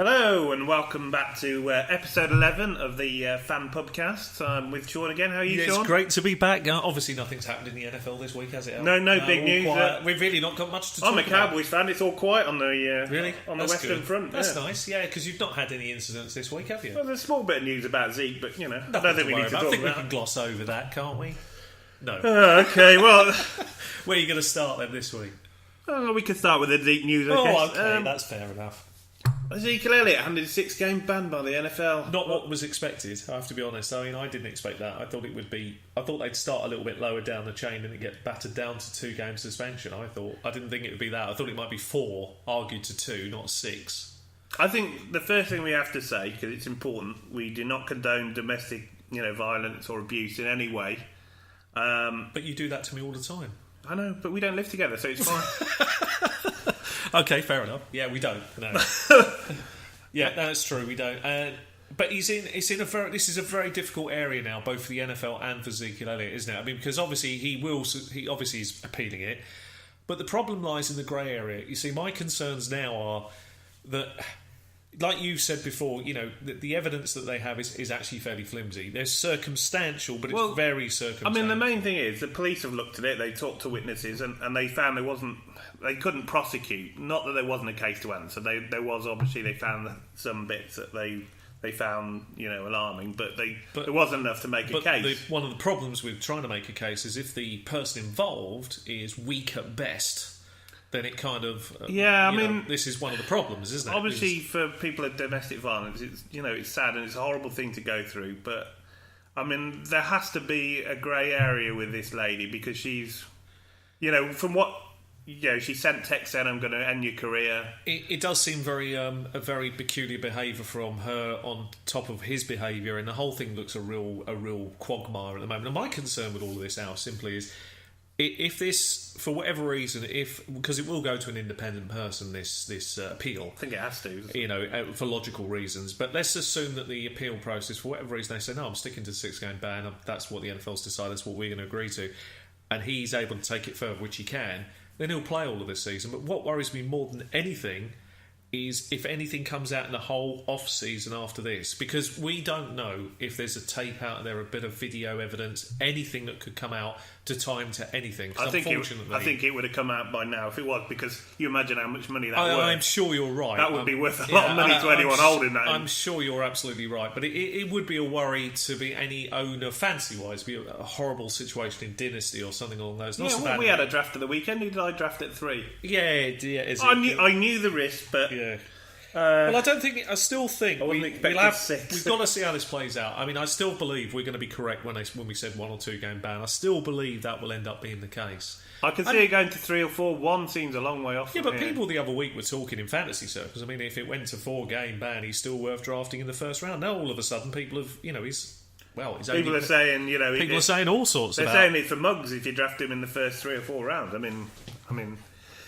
Hello and welcome back to episode 11 of the Thefanpubcast. I'm with Sean again. How are you, Sean? It's great to be back. Obviously, nothing's happened in the NFL this week, has it? No big news. We've really not got much to talk about. I'm a Cowboys fan. It's all quiet on the really on the Western Front. That's nice, yeah, because you've not had any incidents this week, have you? Well, there's a small bit of news about Zeke, but I don't think we need to talk about. I think we can gloss over that, can't we? No. Okay, well, where are you going to start then this week? We can start with the Zeke news. Okay, that's fair enough. Ezekiel Elliott handed a 6-game ban by the NFL. Not what was expected, I have to be honest. I mean, I didn't expect that. I thought they'd start a little bit lower down the chain and it'd get battered down to 2-game suspension. I didn't think it would be that. I thought it might be 4, argued to 2, not 6. I think the first thing we have to say, because it's important, we do not condone domestic, violence or abuse in any way. But you do that to me all the time. I know, but we don't live together, so it's fine. Okay, fair enough. Yeah, we don't. No. Yeah, that's true. We don't. But this is a very difficult area now, both for the NFL and for Ezekiel Elliott, isn't it? I mean, because obviously he obviously is appealing it, but the problem lies in the grey area. You see, my concerns now are that, like you said before, the evidence that they have is actually fairly flimsy. They're circumstantial, but it's very circumstantial. I mean, the main thing is the police have looked at it, they talked to witnesses, and they found they couldn't prosecute. Not that there wasn't a case to answer. There was, obviously, they found some bits that they found, alarming, but there wasn't enough to make a case. One of the problems with trying to make a case is if the person involved is weak at best, then it kind of... this is one of the problems, isn't it? Obviously, for people of domestic violence, it's sad and it's a horrible thing to go through, but, I mean, there has to be a grey area with this lady because she's, from what... she sent text saying, "I'm going to end your career." It does seem a very peculiar behaviour from her on top of his behaviour, and the whole thing looks a real quagmire at the moment. And my concern with all of this now simply is, if this, for whatever reason, because it will go to an independent person, this appeal. I think it has to. For logical reasons. But let's assume that the appeal process, for whatever reason, they say, "No, I'm sticking to the 6-game ban. That's what the NFL's decided. That's what we're going to agree to," and he's able to take it further, which he can. Then he'll play all of this season. But what worries me more than anything is if anything comes out in the whole off-season after this. Because we don't know if there's a tape out there, a bit of video evidence, anything that could come out to tie him to anything. I think it would have come out by now if it was, because you imagine how much money that was. I'm sure you're right. That would be worth a lot of money to anyone holding that. I'm sure you're absolutely right. But it would be a worry to be any owner, fancy-wise, be a horrible situation in Dynasty or something along those lines. We had a draft of the weekend. Who did I draft at 3? Yeah. I knew the risk, but... Yeah. Well, I still think we've got to see how this plays out. I mean, I still believe we're going to be correct when we said 1 or 2 game ban. I still believe that will end up being the case. I can see it going to 3 or 4. 1 seems a long way off. Yeah, but people the other week were talking in fantasy circles. I mean, if it went to 4-game ban, he's still worth drafting in the first round. Now all of a sudden, people have, people are saying, people are saying all sorts. They're saying it's for mugs if you draft him in the first 3 or 4 rounds. I mean.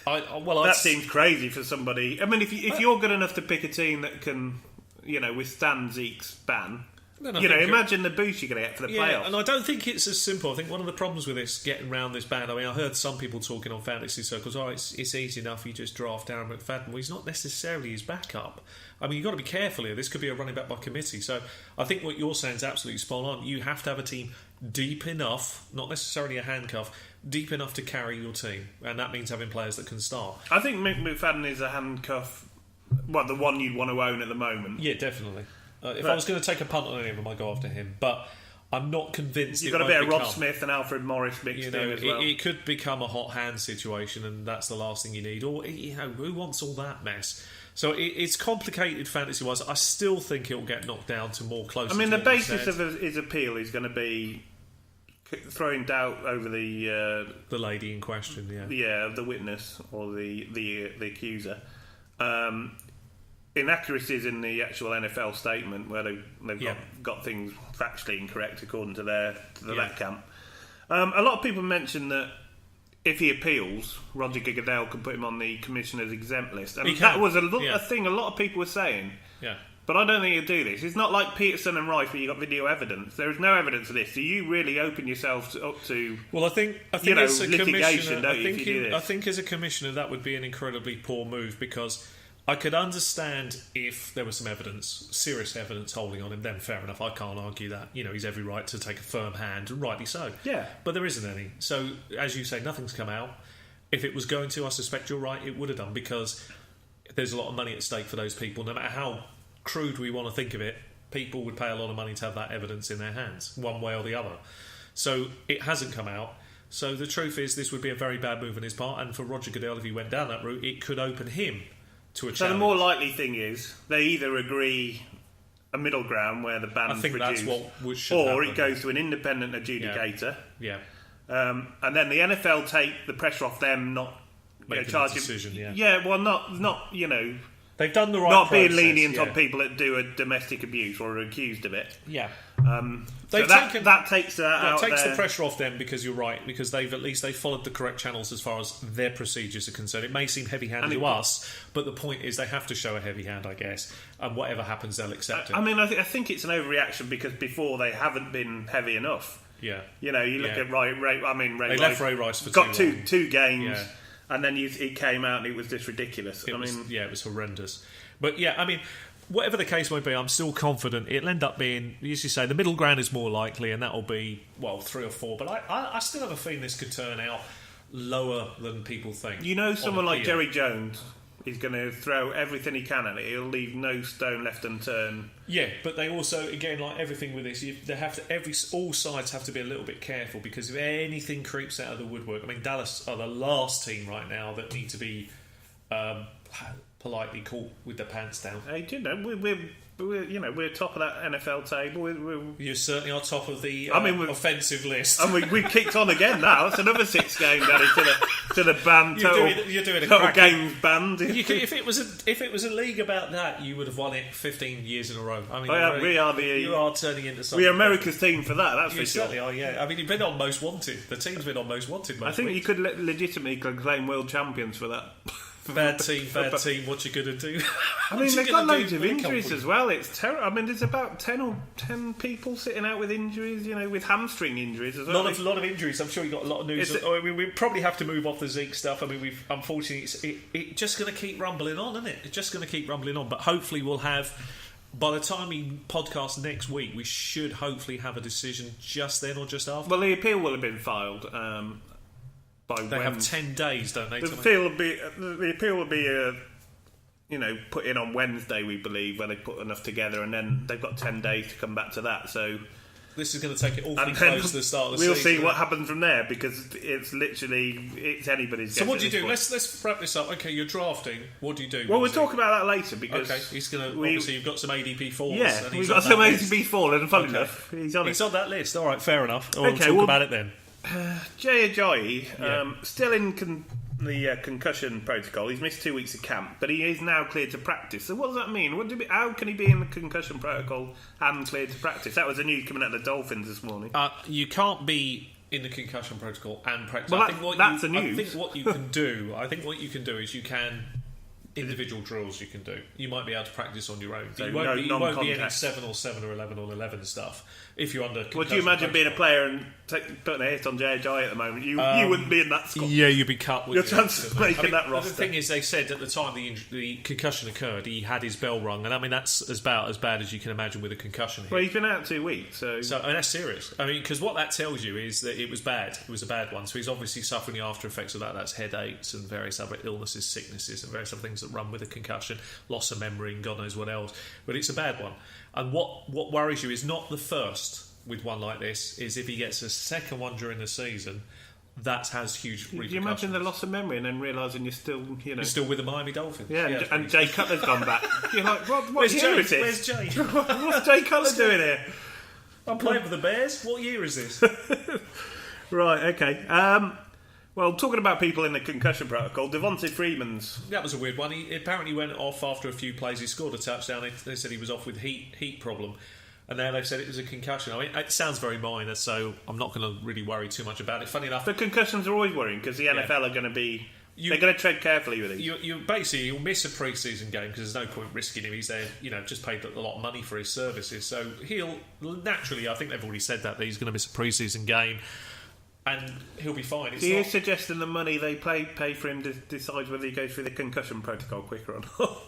That seems crazy for somebody. I mean, if you're good enough to pick a team that can, withstand Zeke's ban, imagine the boost you're going to get for the playoffs. And I don't think it's as simple. I think one of the problems with this, getting around this ban, I mean, I heard some people talking on fantasy circles, it's easy enough, you just draft Darren McFadden. Well, he's not necessarily his backup. I mean, you've got to be careful here. This could be a running back by committee. So I think what you're saying is absolutely spot on. You have to have a team deep enough, not necessarily a handcuff, deep enough to carry your team, and that means having players that can start. I think McFadden is a handcuff, the one you'd want to own at the moment. Yeah, definitely. If I was going to take a punt on any of them, I'd go after him. But I'm not convinced. You've got a bit of Rob Smith and Alfred Morris mixed in as well. It could become a hot hand situation, and that's the last thing you need. Or who wants all that mess? So it's complicated fantasy-wise. I still think it'll get knocked down to more close. I mean, the basis of his appeal is going to be throwing doubt over the lady in question, the witness or the accuser, inaccuracies in the actual NFL statement where they've got things factually incorrect according to that camp. A lot of people mention that if he appeals, Roger Goodell can put him on the commissioner's exempt list, and that was a thing a lot of people were saying. Yeah. But I don't think he'll do this. It's not like Peterson and Rice where you got video evidence. There is no evidence of this. So you really open yourself up to. Well, I think as a litigation. Commissioner, I think as a commissioner that would be an incredibly poor move, because I could understand if there was some evidence, serious evidence holding on him, then fair enough, I can't argue that. He's every right to take a firm hand, and rightly so. Yeah. But there isn't any. So, as you say, nothing's come out. If it was going to, I suspect you're right, it would have done, because there's a lot of money at stake for those people. No matter how crude we want to think of it, people would pay a lot of money to have that evidence in their hands, one way or the other. So, it hasn't come out. So, the truth is, this would be a very bad move on his part, and for Roger Goodell, if he went down that route, it could open him to a challenge. So the more likely thing is they either agree a middle ground where the band's reduced, that's should or happen. It goes to an independent adjudicator. Yeah. And then the NFL take the pressure off them, not charging decision. Yeah. Yeah. Well, not they've done the right. Not process, being lenient on people that do a domestic abuse or are accused of it. Yeah. So that takes the pressure off them, because you're right, because they've followed the correct channels as far as their procedures are concerned. It may seem heavy-handed to us, but the point is they have to show a heavy hand, I guess, and whatever happens, they'll accept it. I mean, I think it's an overreaction, because before they haven't been heavy enough. Yeah. You look at Ray. They left Ray Rice for got two games, yeah. And then he came out and it was just ridiculous. It was horrendous. But yeah, I mean, whatever the case might be, I'm still confident it'll end up being, as you say, the middle ground is more likely, and that'll be 3 or 4. But I still have a feeling this could turn out lower than people think. Someone like Jerry Jones is going to throw everything he can at it. He'll leave no stone left unturned. Yeah, but they also, again, like everything with this, all sides have to be a little bit careful, because if anything creeps out of the woodwork, I mean, Dallas are the last team right now that need to be politely caught with their pants down. Hey, we're top of that NFL table. You certainly are top of the offensive list. And we've kicked on again now. It's another 6 games added to the band. You're doing a total games band. If it was a league about that, you would have won it 15 years in a row. I mean, you are turning into something. We are America's team for that. That's for sure. You certainly are. Yeah, I mean, you've been on Most Wanted. The team's been on Most Wanted. I think you could legitimately claim world champions for that. Bad team. What you gonna do? I mean, they've got loads of injuries as well. It's terrible. I mean, there's about 10 people sitting out with injuries. With hamstring injuries as well. A lot of injuries. I'm sure you got a lot of news. We probably have to move off the Zeke stuff. I mean, unfortunately, it's just going to keep rumbling on, isn't it? It's just going to keep rumbling on. But hopefully, we'll have. By the time we podcast next week, we should hopefully have a decision just then or just after. Well, the appeal will have been filed. They have 10 days, don't they? The appeal will be put in on Wednesday, we believe, when they put enough together, and then they've got 10 days to come back to that. So this is going to take it awfully close to the start of the season. We'll see what happens from there, because it's anybody's guess. So what do you do? Let's wrap this up. Okay, you're drafting. What do you do? Well, we'll talk about that later, because he's going to. Obviously, you've got some ADP falls. Yeah, we've got some ADP fall, and funny enough, he's on that list. All right, fair enough. We'll talk about it then. Jay Ajayi, still in the concussion protocol. He's missed 2 weeks of camp, but he is now cleared to practice. So what does that mean? How can he be in the concussion protocol and cleared to practice? That was the news coming out of the Dolphins this morning. You can't be in the concussion protocol and practice. Well, that's the news. I think what you can do. Is you can. Individual drills you can do. You might be able to practice on your own. So you won't be any 7 or 11 on 11 stuff if you're under. Would you imagine being a player and putting a hit on Jay Ajayi at the moment? You wouldn't be in that squad. Yeah, you'd be cut. Your chances of making that roster. The thing is, they said at the time the concussion occurred, he had his bell rung, and I mean that's about as bad as you can imagine with a concussion. Well, he's been out 2 weeks, so I mean, that's serious. I mean, because what that tells you is that it was bad. It was a bad one. So he's obviously suffering the after effects of that. That's headaches and various other illnesses, sicknesses, and various other things that run with a concussion. Loss of memory and God knows what else, but it's a bad one. And what worries you is not the first with one like this, is if he gets a second one during the season, that has huge repercussions. Do you imagine the loss of memory and then realising you're still with the Miami Dolphins? Yeah, and Jay Cutler's gone back. You're like, what year is this? Where's Jay? What's Jay Cutler doing here? I'm playing for the Bears. What year is this? Right, okay. Well, talking about people in the concussion protocol, Devontae Freeman's... That was a weird one. He apparently went off after a few plays. He scored a touchdown. They said he was off with heat problem. And now they've said it was a concussion. I mean, it sounds very minor, so I'm not going to really worry too much about it. Funny enough... But concussions are always worrying, because the NFL are going to be... they're going to tread carefully with these. You'll miss a pre-season game, because there's no point risking him. He's there, just paid a lot of money for his services. So he'll... Naturally, I think they've already said that he's going to miss a pre-season game. And he'll be fine. So you're suggesting the money they pay for him decides whether he goes through the concussion protocol quicker or not?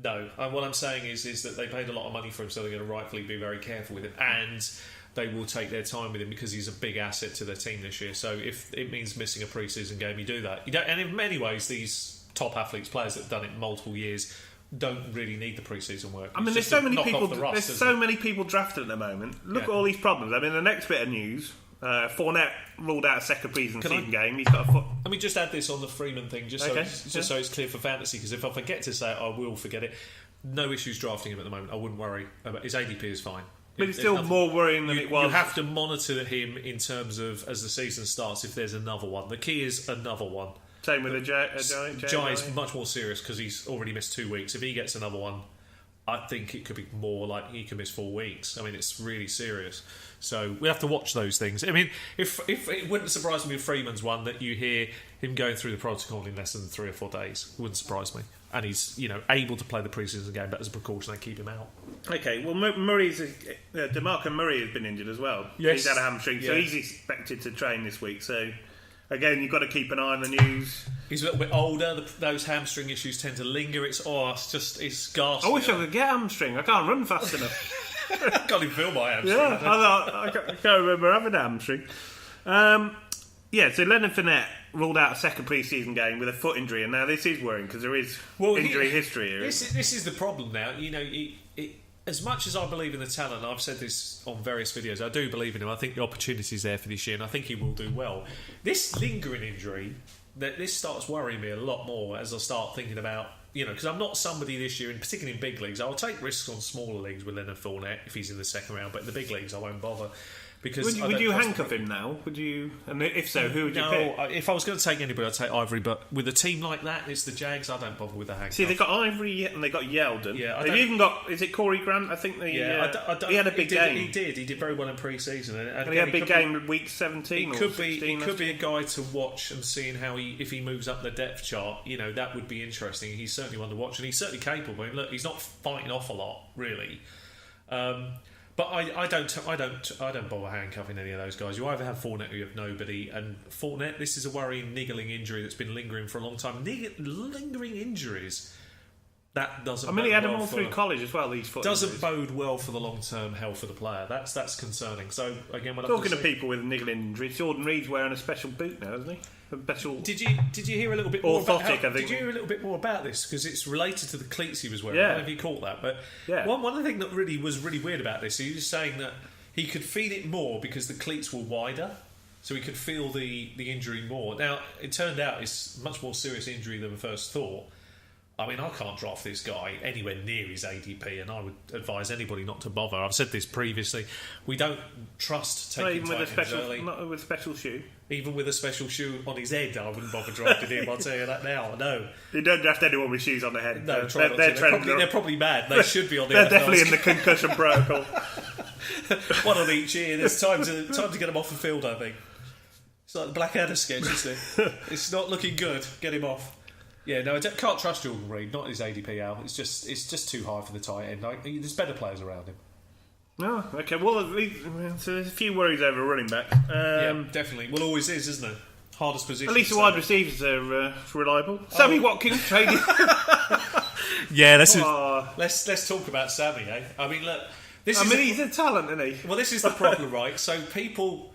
No. What I'm saying is that they paid a lot of money for him, so they're going to rightfully be very careful with him. And they will take their time with him because he's a big asset to their team this year. So if it means missing a pre-season game, you do that. You don't, and in many ways, these top athletes, players that have done it multiple years, don't really need the pre-season work. I mean, there's so many people. There's so many people drafted at the moment. Look at all these problems. I mean, the next bit of news: Fournette ruled out a second pre-season game. He's got a foot. Let me just add this on the Freeman thing, just so it's clear for fantasy. Because if I forget to say it, I will forget it. No issues drafting him at the moment. I wouldn't worry. His ADP is fine. But it's still more worrying than it was. You have to monitor him in terms of as the season starts. If there's another one, the key is another one. Same with Jai is much more serious because he's already missed 2 weeks. If he gets another one, I think it could be more like he could miss 4 weeks. I mean, it's really serious. So we have to watch those things. I mean, if it wouldn't surprise me if Freeman's one that you hear him going through the protocol in less than 3 or 4 days. It wouldn't surprise me. And he's able to play the preseason game, but as a precaution, they keep him out. Okay, well, DeMarco Murray has been injured as well. Yes. He's had a hamstring, so he's expected to train this week. So. Again, you've got to keep an eye on the news. He's a little bit older. Those hamstring issues tend to linger. It's ghastly. I wish I could get hamstring. I can't run fast enough. I can't even feel my hamstring. Yeah, I can't remember having a hamstring. So Leonard Fournette ruled out a second pre-season game with a foot injury, and now this is worrying because there is injury history here. This is the problem now. As much as I believe in the talent, and I've said this on various videos, I do believe in him. I think the opportunity is there for this year, and I think he will do well. This lingering injury, this starts worrying me a lot more as I start thinking about, because I'm not somebody this year, and particularly in big leagues, I'll take risks on smaller leagues with Leonard Fournette if he's in the second round, but in the big leagues I won't bother. Because would you handcuff him now? Would you? And if so, who would you pick? If I was going to take anybody, I'd take Ivory. But with a team like that, it's the Jags. I don't bother with the handcuff. See, they got Ivory and they got Yeldon. Yeah, they've even got. Is it Corey Grant? I think he had a big game. He did very well in pre-season, and he had a big game week 17. It could be a guy to watch and seeing how if he moves up the depth chart. That would be interesting. He's certainly one to watch, and he's certainly capable. I mean, look, he's not fighting off a lot, really. But I don't bother handcuffing any of those guys. You either have Fournette or you have nobody. And Fournette, this is a worrying niggling injury that's been lingering for a long time. Lingering injuries, that doesn't. I mean, he had them all through college as well. These foot doesn't bode well for the long-term health of the player. That's concerning. So again, talking to people with niggling injuries, Jordan Reed's wearing a special boot now, isn't he? Special. Did you hear a little bit more about Did you hear a little bit more about this because it's related to the cleats he was wearing? I don't know if you caught that, but one of the things that was really weird about this, he was saying that he could feel it more because the cleats were wider, so he could feel the injury more. Now it turned out it's a much more serious injury than we first thought. I mean, I can't draft this guy anywhere near his ADP, and I would advise anybody not to bother. I've said this previously. We don't trust taking tight ends early. Not with a special shoe. Even with a special shoe on his head, I wouldn't bother drafting him. I'll tell you that now. No. You don't draft anyone with shoes on their head. No, they're probably mad. They should be on the They're definitely in the concussion protocol. One on each ear. There's time to get him off the field, I think. It's like the Blackadder sketch, isn't it? It's not looking good. Get him off. Yeah, no, I can't trust Jordan Reed. Not his ADP out. It's just too high for the tight end. There's better players around him. Oh, okay. Well, so there's a few worries over running back. Yeah, definitely. Well, always is, isn't it? Hardest position. At least the wide receivers are reliable. Sammy Watkins traded. Yeah, let's talk about Sammy. I mean, look. He's a talent, isn't he? Well, this is the problem, right? So people.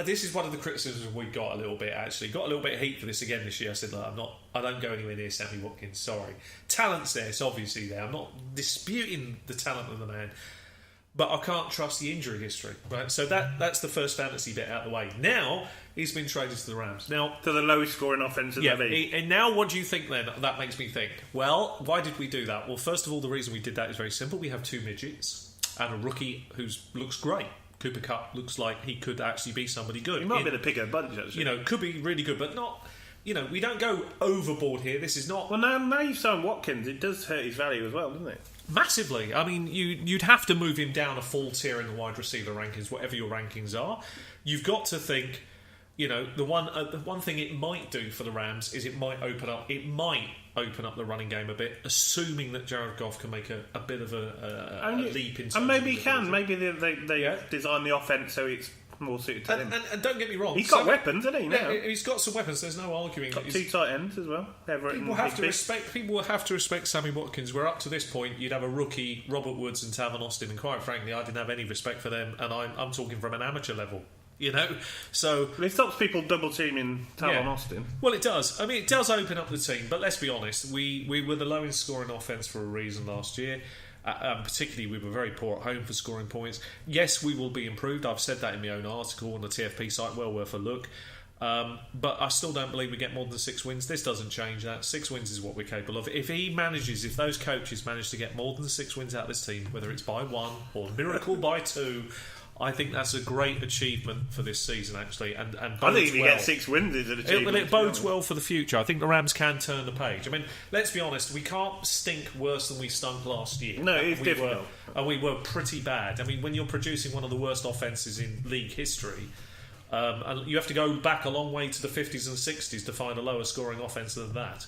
This is one of the criticisms we got a little bit. Actually, got a little bit of heat for this again this year. I said, look, I don't go anywhere near Sammy Watkins. Sorry, talent's there. It's obviously there. I'm not disputing the talent of the man, but I can't trust the injury history. Right. So that's the first fantasy bit out of the way. Now he's been traded to the Rams. Now to the lowest scoring offense in the league. And now, what do you think? Then that makes me think. Well, why did we do that? Well, first of all, the reason we did that is very simple. We have 2 midgets and a rookie who looks great. Cooper Kupp looks like he could actually be somebody good. He might be the pick of the bunch, actually. Could be really good, but not. We don't go overboard here. This is not. Well, now you've signed Watkins, it does hurt his value as well, doesn't it? Massively. I mean, you'd have to move him down a full tier in the wide receiver rankings, whatever your rankings are. You've got to think. The one thing it might do for the Rams is it might open up the running game a bit, assuming that Jared Goff can make a bit of a leap into. And maybe he can. Maybe they design the offense so it's more suited to him. And don't get me wrong, he's got weapons, hasn't he? Now he's got some weapons. There's no arguing. Got two tight ends as well. People will have to respect Sammy Watkins. Where up to this point, you'd have a rookie, Robert Woods and Tavan Austin, and quite frankly, I didn't have any respect for them. And I'm talking from an amateur level. So it stops people double teaming Tavan Austin. Well, it does. I mean, it does open up the team. But let's be honest, we were the lowest scoring offence for a reason last year. Particularly, we were very poor at home for scoring points. Yes, we will be improved. I've said that in my own article on the TFP site. Well worth a look. But I still don't believe we get more than 6 wins. This doesn't change that. 6 wins is what we're capable of. If those coaches manage to get more than 6 wins out of this team, whether it's by 1 or miracle by 2, I think that's a great achievement for this season, actually. And I think if you get 6 wins, it's an achievement. It bodes well for the future. I think the Rams can turn the page. I mean, let's be honest, we can't stink worse than we stunk last year. No, it's difficult. And we were pretty bad. I mean, when you're producing one of the worst offences in league history, and you have to go back a long way to the 50s and 60s to find a lower scoring offence than that.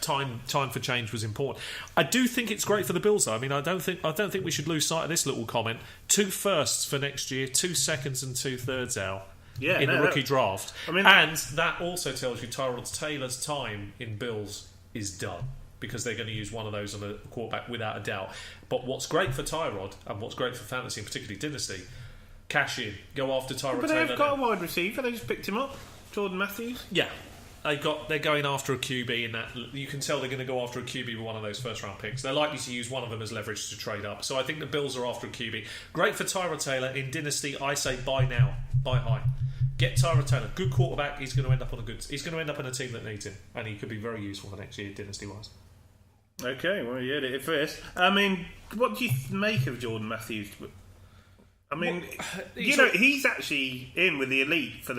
Time for change was important. I do think it's great for the Bills, though. I mean, I don't think we should lose sight of this little comment. 2 firsts for next year, 2 seconds and 2 thirds out in the rookie draft. I mean, and that also tells you Tyrod Taylor's time in Bills is done, because they're going to use one of those on a quarterback without a doubt. But what's great for Tyrod, and what's great for fantasy, and particularly Dynasty, cash in, go after Tyrod Taylor. But they've got a wide receiver. They just picked him up, Jordan Matthews. Yeah. They're going after a QB in that. You can tell they're going to go after a QB with one of those first round picks. They're likely to use one of them as leverage to trade up. So I think the Bills are after a QB. Great for Tyrod Taylor. In Dynasty, I say buy now, buy high. Get Tyrod Taylor, good quarterback. He's going to end up on a team that needs him, and he could be very useful for next year, Dynasty wise. Okay, well, you heard it first. I mean, what do you make of Jordan Matthews? I mean, he's actually in with the elite for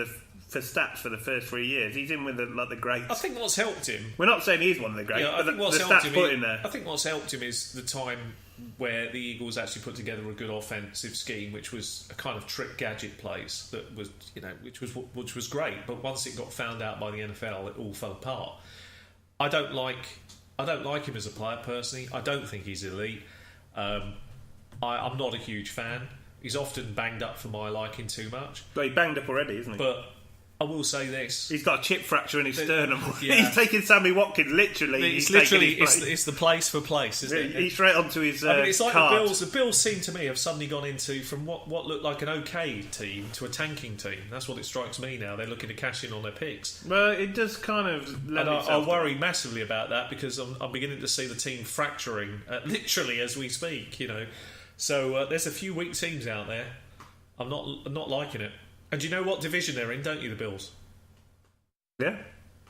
stats for the first 3 years. He's in with the greats. I think what's helped him... We're not saying he's one of the greats, but the stats put in there. I think what's helped him is the time where the Eagles actually put together a good offensive scheme, which was a kind of trick gadget plays that was, which was great. But once it got found out by the NFL, it all fell apart. I don't like him as a player personally. I don't think he's elite. I'm not a huge fan. He's often banged up for my liking too much. But he's banged up already, isn't he? But I will say this: he's got a chip fracture in his sternum. Yeah. He's taking Sammy Watkins literally. It's the place for place, isn't it? He's straight onto his. I mean, it's like card. the Bills. The Bills seem to me have suddenly gone into from what looked like an okay team to a tanking team. That's what it strikes me now. They're looking to cash in on their picks. Well, it does kind of. And I worry massively about that, because I'm beginning to see the team fracturing literally as we speak. So there's a few weak teams out there. I'm not liking it. And do you know what division they're in, don't you, the Bills? Yeah.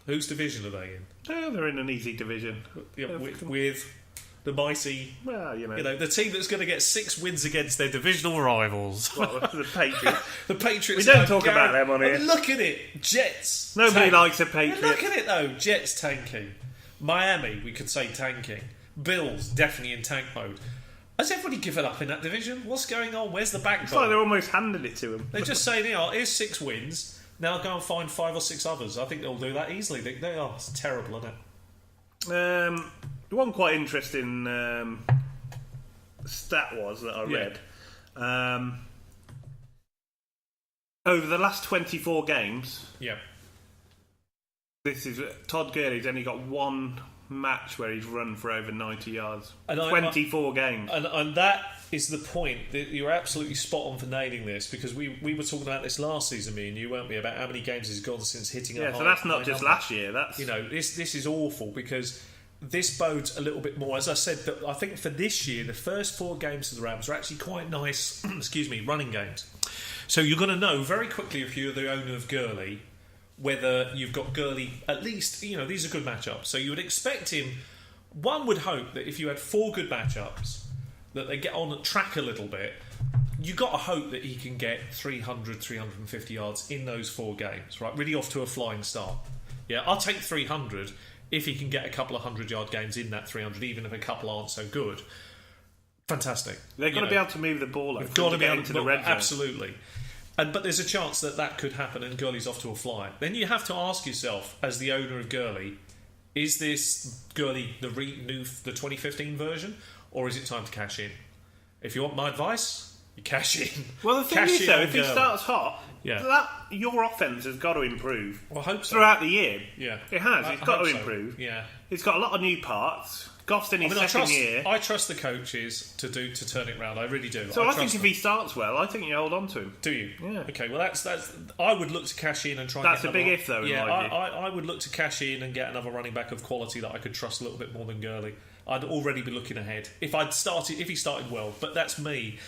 Whose division are they in? Oh, they're in an easy division. Yeah, with the mighty... Well, the team that's going to get 6 wins against their divisional rivals. What, the Patriots? The Patriots... We don't talk about them on here. Look at it. Jets. Nobody likes a Patriot. Look at it, though. Jets tanking. Miami, we could say tanking. Bills, definitely in tank mode. Has everybody given up in that division? What's going on? Where's the backbone? It's like they're almost handed it to them. They're just saying, here's 6 wins. Now go and find 5 or 6 others. I think they'll do that easily. It's terrible, isn't it? One quite interesting stat was that I read. Over the last 24 games, this is Todd Gurley's only got one match where he's run for over 90 yards. 24 games. And that is the point. You're absolutely spot on for nailing this, because we were talking about this last season, me and you, weren't we, about how many games he's gone since hitting a high. So that's not just last year. That's this is awful, because this bodes a little bit more. As I said, I think for this year, the first 4 games of the Rams are actually quite nice running games. So you're going to know very quickly, if you're the owner of Gurley, whether you've got Gurley, at least, these are good matchups. So you would expect him, one would hope that if you had 4 good matchups, that they get on track a little bit, you've got to hope that he can get 300, 350 yards in those 4 games, right? Really off to a flying start. Yeah, I'll take 300 if he can get a couple of 100-yard games in that 300, even if a couple aren't so good. Fantastic. They've got to be able to move the ball over. They've got to be able into the red zone. Absolutely. But there's a chance that could happen, and Gurley's off to a fly. Then you have to ask yourself, as the owner of Gurley, is this Gurley the 2015 version, or is it time to cash in? If you want my advice, You cash in. Well, the thing Cash is, in though, on if he Gurley. starts hot, Yeah. your offence has got to improve. Well, I hope so. Throughout the year. Yeah. It has. I It's got hope to so. improve. Yeah. It's got a lot of new parts. Goff's in his second year. I trust the coaches to turn it round. I really do. So I think trust if them. he starts well, I think you hold on to him. Do you? Yeah. Okay. Well, that's. I would look to cash in and try. That's and a get big another- if, though. Yeah, in my view. I would look to cash in and get another running back of quality that I could trust a little bit more than Gurley. I'd already be looking ahead if he started well. But that's me.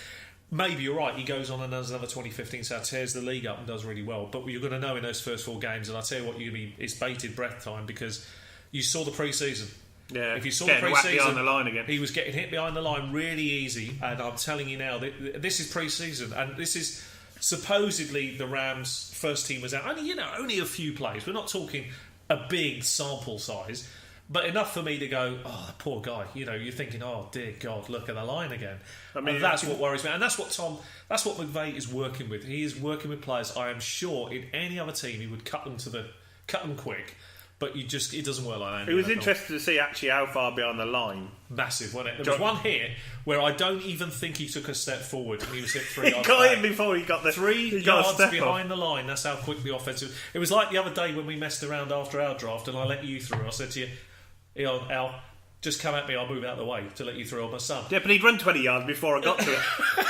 Maybe you're right. He goes on and does another 2015, so tears the league up and does really well. But you're going to know in those first 4 games, and I tell you what, it's bated breath time because you saw the pre-season. Yeah, if you saw getting the whacked pre-season, behind the line again. He was getting hit behind the line really easy, and I'm telling you now, this is pre-season, and this is supposedly the Rams' first team was out. Only a few plays. We're not talking a big sample size, but enough for me to go, oh, the poor guy. You're thinking, oh dear God, look at the line again. I mean, and that's what worries me, and that's what McVay is working with. He is working with players. I am sure in any other team he would cut them quick. But it doesn't work like that. It was interesting to see actually how far behind the line. Massive, wasn't it? There was one hit where I don't even think he took a step forward and he was hit 3 yards He got back. him before he got the 3 yards behind the line. That's how quick the offensive. It was like the other day when we messed around after our draft and I let you through. I said to you, Al, just come at me, I'll move out of the way to let you through on my son. Yeah, but he'd run 20 yards before I got to it.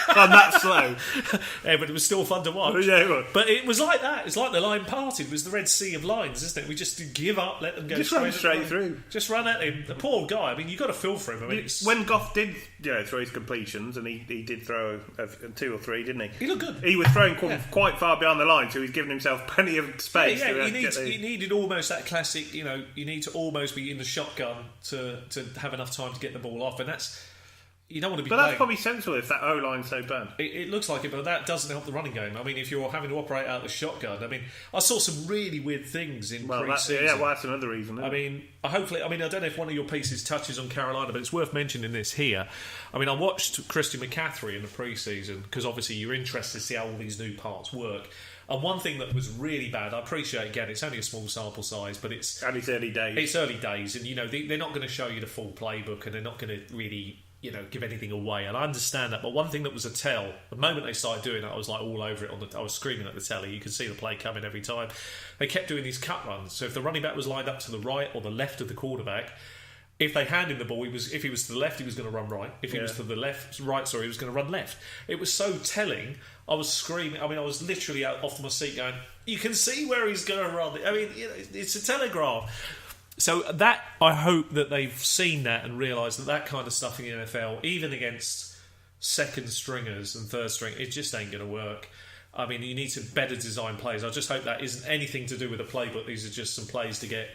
I'm that slow. Yeah, but it was still fun to watch. Yeah, it was. But it was like that. It's like the line parted. It was the Red Sea of lines, isn't it? We just give up, let them go Just run straight through. Just run at him. The poor guy. I mean, you've got to feel for him. I mean, When Goff did throw his completions, and he did throw 2 or 3, didn't he? He looked good. He was throwing quite far behind the line, so he's giving himself plenty of space. He needed almost that classic, you need to almost be in the shotgun to have enough time to get the ball off, and that's you don't want to be. But playing. that's probably sensible if that O line's so bad. It looks like it, but that doesn't help the running game. I mean, if you're having to operate out the shotgun, I mean, I saw some really weird things in pre-season. That's another reason. I don't know if one of your pieces touches on Carolina, but it's worth mentioning this here. I mean, I watched Christian McCaffrey in the pre-season because obviously you're interested to see how all these new parts work. And one thing that was really bad, I appreciate, again, it's only a small sample size, but it's early days. It's early days, and they're not going to show you the full playbook, and they're not going to really give anything away. And I understand that, but one thing that was a tell, the moment they started doing it, I was like all over it. I was screaming at the telly. You could see the play coming every time. They kept doing these cut runs. So if the running back was lined up to the right or the left of the quarterback, if they handed the ball, if he was to the left, he was going to run right. If he was to the right, he was going to run left. It was so telling. I was screaming. I mean, I was literally out off my seat going, you can see where he's going to run. I mean, it's a telegraph. So that, I hope that they've seen that and realised that kind of stuff in the NFL, even against second stringers and third string, it just ain't going to work. I mean, you need to better design plays. I just hope that isn't anything to do with the playbook. These are just some plays to get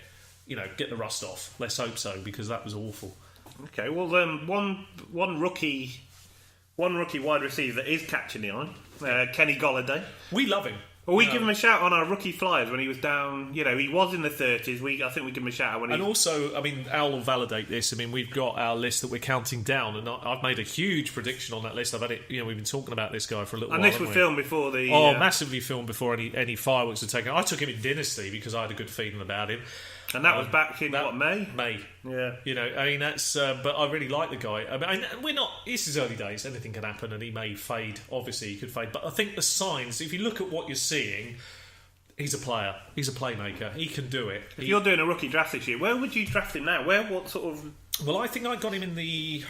the rust off. Let's hope so, because that was awful. Okay, well, one rookie wide receiver that is catching the eye, Kenny Golladay. We love him. Well, we give him a shout on our rookie flyers when he was down. He was in the 30s. I think we give him a shout when he. And also, I mean, Al will validate this. I mean, we've got our list that we're counting down, and I've made a huge prediction on that list. I've had it. We've been talking about this guy for a little while. And this was filmed before the. Massively filmed before any fireworks were taken. I took him in Dynasty because I had a good feeling about him. And that was back in May? May. Yeah. I mean, that's. But I really like the guy. I mean, we're not. This is early days. Anything can happen, and he may fade. Obviously, he could fade. But I think the signs. If you look at what you're seeing, he's a player. He's a playmaker. He can do it. If you're doing a rookie draft this year, where would you draft him now? What sort of? Well, I think I got him in the.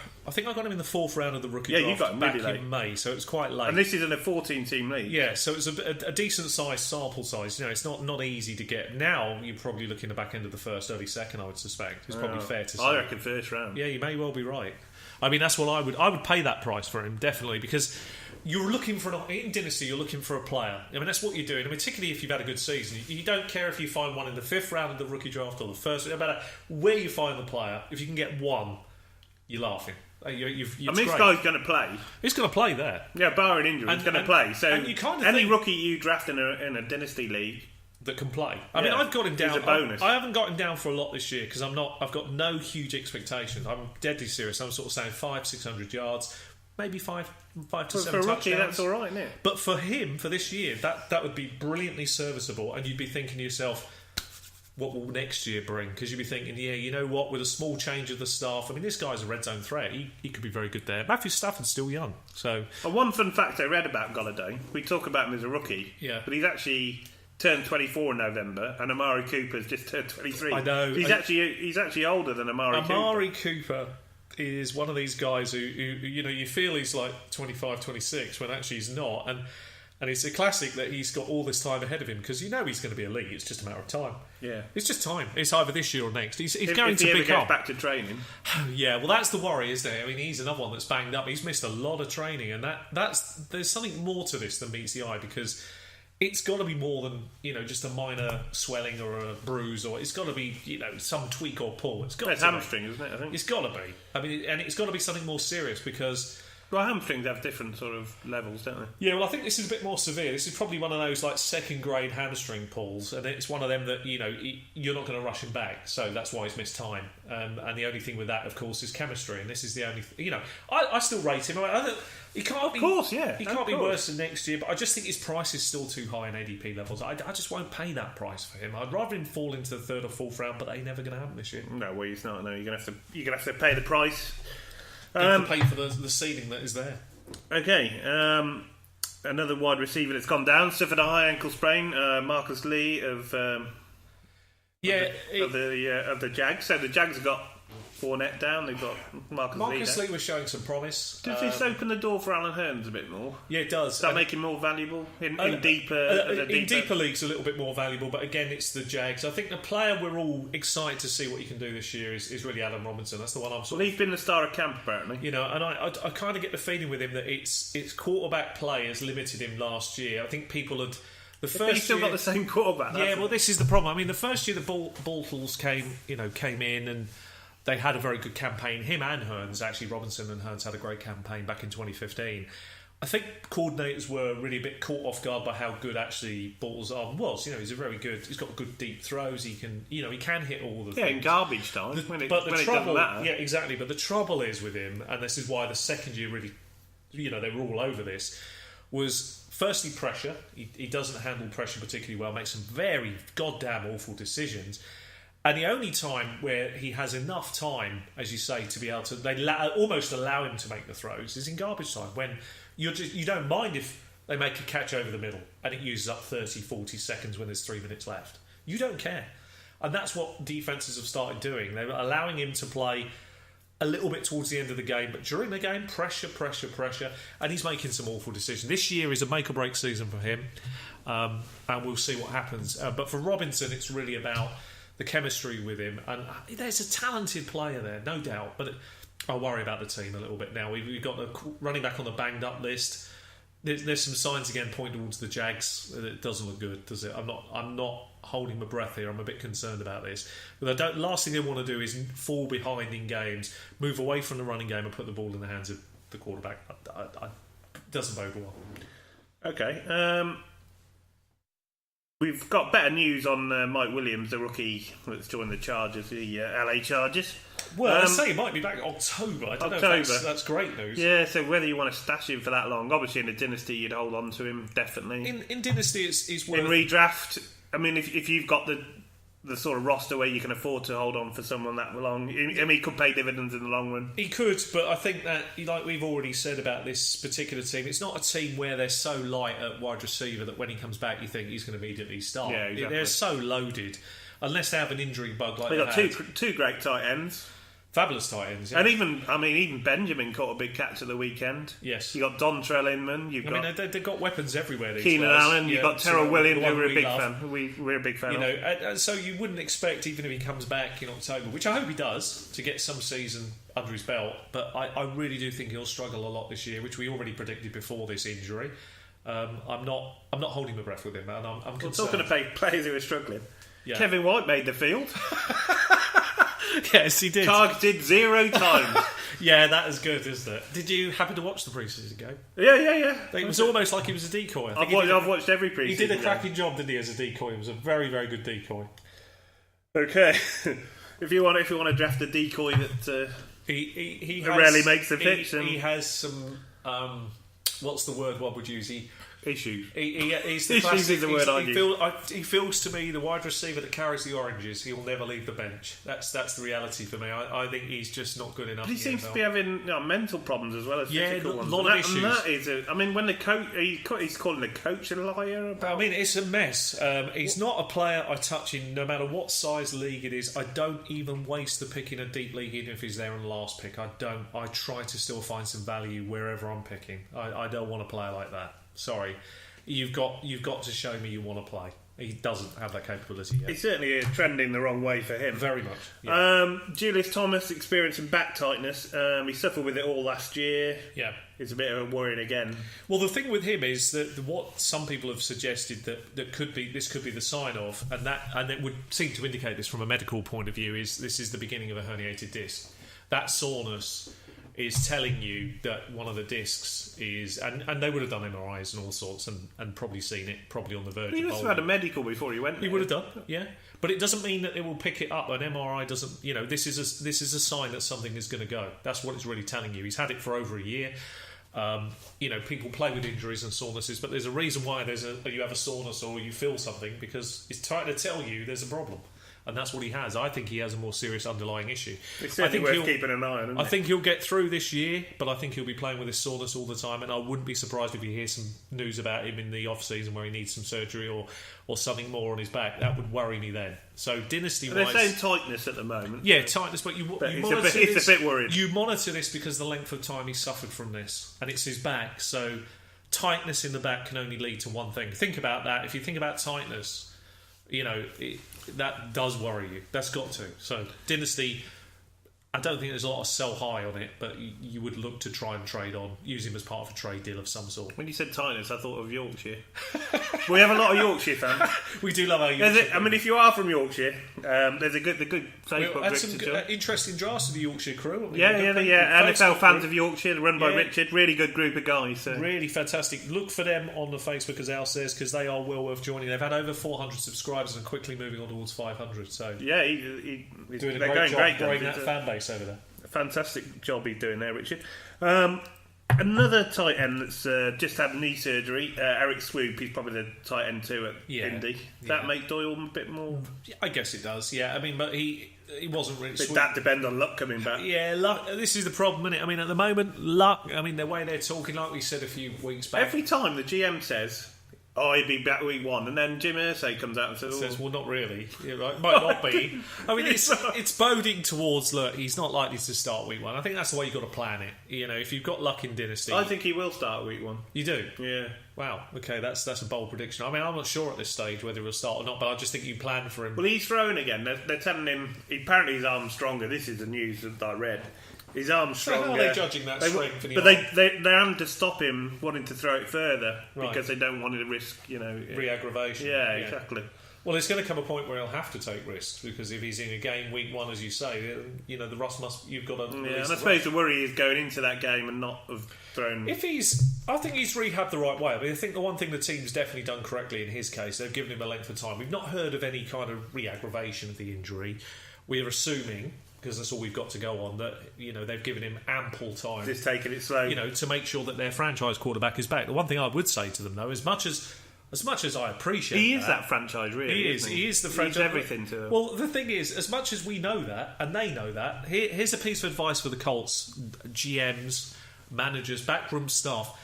fourth round of the rookie draft. You got him back really late. in May, so it was quite late. And this is in a 14-team league. Yeah, so it's a decent sized sample size. It's not easy to get. Now you're probably looking at the back end of the first, early second. I would suspect it's probably fair to say. I reckon first round. Yeah, you may well be right. I mean, that's what I would pay that price for him, definitely, because you're looking for in Dynasty. You're looking for a player. I mean, that's what you're doing. I mean, particularly if you've had a good season, you don't care if you find one in the 5th round of the rookie draft or the first. No matter where you find the player, if you can get one, you're laughing. This guy's going to play. He's going to play there. Yeah, barring injury, he's going to play. So and you kind of any rookie you draft in a Dynasty league that can play. I mean, I've got him down. He's a bonus. I haven't got him down for a lot this year because I've got no huge expectations. I'm deadly serious. I'm sort of saying 500-600 yards, maybe 5 to 7 for a rookie, touchdowns. that's all right, isn't it? But for him, for this year, that would be brilliantly serviceable, and you'd be thinking to yourself, what will next year bring? Because you'd be thinking, yeah, you know what, with a small change of the staff, I mean, this guy's a red zone threat. He could be very good there. Matthew Stafford's still young, so. One fun fact I read about Golladay, we talk about him as a rookie, but he's actually turned 24 in November, and Amari Cooper's just turned 23. I know. He's actually older than Amari Cooper. Amari Cooper is one of these guys who you know, you feel he's like 25, 26 when actually he's not, and it's a classic that he's got all this time ahead of him because you know he's going to be elite. It's just a matter of time. Yeah, it's just time. It's either this year or next. He's going if he to ever pick gets up. back to training. Yeah, well, that's the worry, isn't it? I mean, he's another one that's banged up. He's missed a lot of training, and there's something more to this than meets the eye because it's got to be more than, you know, just a minor swelling or a bruise, or it's got to be, you know, some tweak or pull. It's hamstring, isn't it? I think it's got to be. I mean, and it's got to be something more serious because. Well, hamstrings have different sort of levels, don't they? Yeah, well, I think this is a bit more severe. This is probably one of those like second grade hamstring pulls, and it's one of them that, you know, you're not going to rush him back, so that's why he's missed time. And the only thing with that, of course, is chemistry, and this is the only. You know, I still rate him. He can't be. Of course, yeah. He can't be worse than next year, but I just think his price is still too high in ADP levels. I just won't pay that price for him. I'd rather him fall into the third or fourth round, but that ain't never going to happen this year. No, well, he's not. No, you're going to have to pay the price. You have to pay for the ceiling that is there. Okay, another wide receiver that's gone down, suffered a high ankle sprain. Marcus Lee of the Jags. So the Jags have got Fournette down. They've got Marcus Lee was showing some promise. Does this open the door for Alan Hearns a bit more? Yeah, it does. Does that make him more valuable in deeper leagues? A little bit more valuable, but again, it's the Jags. I think the player we're all excited to see what he can do this year is really Adam Robinson. That's the one I'm. He's been the star of camp apparently. You know, and I kind of get the feeling with him that it's quarterback play has limited him last year. I think people had. He's still got the same quarterback. Yeah, well, this is the problem. I mean, the first year the Bortles came in and they had a very good campaign. Him and Hearns, actually, Robinson and Hearns had a great campaign back in 2015. I think coordinators were really a bit caught off guard by how good actually Bortles' arm was. You know, he's he's got good deep throws. He can hit all the things. In garbage time. When it doesn't matter. Yeah, exactly. But the trouble is with him, and this is why the second year really, you know, they were all over this, was firstly pressure. He doesn't handle pressure particularly well, makes some very goddamn awful decisions. And the only time where he has enough time, as you say, to be able to almost allow him to make the throws is in garbage time, when you don't mind if they make a catch over the middle and it uses up 30, 40 seconds when there's 3 minutes left. You don't care. And that's what defences have started doing. They're allowing him to play a little bit towards the end of the game, but during the game, pressure, and he's making some awful decisions. This year is a make or break season for him, and we'll see what happens. But for Robinson, it's really about the chemistry with him, and there's a talented player there, no doubt, but I worry about the team a little bit now. We've got the running back on the banged up list. There's some signs again pointing towards the Jags. It doesn't look good, does it? I'm not holding my breath here. I'm a bit concerned about this. But last thing they want to do is fall behind in games, move away from the running game and put the ball in the hands of the quarterback. Doesn't bode well. Okay. We've got better news on Mike Williams, the rookie that's joined the Chargers, the LA Chargers. Well, I say he might be back in October. I don't know if that's great news. Yeah, so whether you want to stash him for that long, obviously in a dynasty you'd hold on to him, definitely. In dynasty it's worth... In redraft, I mean, if you've got the sort of roster where you can afford to hold on for someone that long, I mean, he could pay dividends in the long run. He could, but I think that, like we've already said about this particular team, it's not a team where they're so light at wide receiver that when he comes back you think he's going to immediately start. Yeah, exactly. They're so loaded, unless they have an injury bug like they've got had. two great tight ends. Fabulous tight ends, yeah. And even Benjamin caught a big catch at the weekend. Yes. You got Dontrell Inman. They've got weapons everywhere. These Keenan guys. Allen. You've got Terrell Williams, who we're a big fan. We're a big fan. You know, and so you wouldn't expect, even if he comes back in October, which I hope he does, to get some season under his belt. But I really do think he'll struggle a lot this year, which we already predicted before this injury. I'm not holding my breath with him, and I'm concerned. Talking about players who are struggling, yeah. Kevin White made the field. Yes, he did. Targeted 0 times. Yeah, that is good, isn't it? Did you happen to watch the pre-season game? Yeah. It was almost like he was a decoy. I've watched every pre-season. He did a cracking job, didn't he, as a decoy? It was a very, very good decoy. Okay, if you want to draft a decoy that he rarely makes a pitch, he has some. What's the word one would use? Issues. He's the Issues classic, is the word I use. he feels to me the wide receiver that carries the oranges. He will never leave the bench. That's the reality for me. I think he's just not good enough. But he seems to be having mental problems as well as physical ones. A lot of issues. And that is, I mean, when the coach, he's calling the coach a liar. I mean, it's a mess. He's not a player I touch in, no matter what size league it is. I don't even waste the pick in a deep league, even if he's there on the last pick. I don't. I try to still find some value wherever I'm picking. I don't want to play like that. Sorry, you've got to show me you want to play. He doesn't have that capability yet. It certainly is trending the wrong way for him. Very much. Yeah. Julius Thomas experiencing back tightness. He suffered with it all last year. Yeah, it's a bit of a worrying again. Well, the thing with him is that what some people have suggested that this could be the sign of, and it would seem to indicate this from a medical point of view, is this is the beginning of a herniated disc. That soreness is telling you that one of the discs is, and they would have done MRIs and all sorts, and probably seen it, probably on the verge. He must have had a medical before he went. He would have done, yeah. But it doesn't mean that it will pick it up. An MRI doesn't. This is a sign that something is going to go. That's what it's really telling you. He's had it for over a year. People play with injuries and sorenesses, but there's a reason why you have a soreness or you feel something, because it's trying to tell you there's a problem. And that's what he has. I think he has a more serious underlying issue. It's certainly worth keeping an eye on. I think he'll get through this year, but I think he'll be playing with his soreness all the time. And I wouldn't be surprised if you hear some news about him in the off-season where he needs some surgery or something more on his back. That would worry me then. So dynasty-wise, they're saying tightness at the moment. Yeah, tightness. But it's a bit worried. You monitor this because the length of time he suffered from this, and it's his back. So tightness in the back can only lead to one thing. Think about that. If you think about tightness, that does worry you. That's got to. So dynasty, I don't think there's a lot of sell high on it, but you would look to try and trade on, use him as part of a trade deal of some sort. When you said tightness, I thought of Yorkshire. We have a lot of Yorkshire fans. We do love our Yorkshire. I mean, if you are from Yorkshire, there's the good Facebook group some interesting drafts of the Yorkshire crew. Yeah. NFL fans of Yorkshire, run by Richard. Really good group of guys. So. Really fantastic. Look for them on the Facebook, as Al says, because they are well worth joining. They've had over 400 subscribers and quickly moving on towards 500. So yeah, he's doing a great job growing that fan base over there. Fantastic job he's doing there, Richard. Another tight end that's just had knee surgery, Eric Swoop. He's probably the tight end too at Indy. Does that make Doyle a bit more? I guess it does. Yeah, I mean, but he wasn't really. Did that depend on luck coming back? Yeah, luck. This is the problem, isn't it? I mean, at the moment, luck. I mean, the way they're talking, like we said a few weeks back. Every time the GM says, he'd be back week 1, and then Jim Irsay comes out and says, well, not really. It might not be. I mean, it's boding towards, look, he's not likely to start week 1. I think that's the way you've got to plan it. If you've got luck in Dynasty. I think he will start week 1. You do? Yeah. Wow, okay, that's a bold prediction. I mean, I'm not sure at this stage whether he'll start or not, but I just think you plan for him. Well, he's throwing again. They're telling him, apparently his arm's stronger. This is the news that I read. His arm's stronger. So how are they judging that strength? But they're having to stop him wanting to throw it further because they don't want to risk, re-aggravation. Yeah, exactly. Well, it's going to come a point where he'll have to take risks because if he's in a game week 1, as you say, the rust must. You've got to. Yeah, and I suppose the worry is going into that game and not have thrown. I think he's rehabbed the right way. I mean, I think the one thing the team's definitely done correctly in his case, they've given him a length of time. We've not heard of any kind of re-aggravation of the injury. We're assuming, because that's all we've got to go on, that they've given him ample time, just taking it slow, to make sure that their franchise quarterback is back. The one thing I would say to them, though, as much as I appreciate, he is that franchise, really. He is the franchise. He's everything to them. Well, the thing is, as much as we know that, and they know that, here's a piece of advice for the Colts GMs, managers, backroom staff.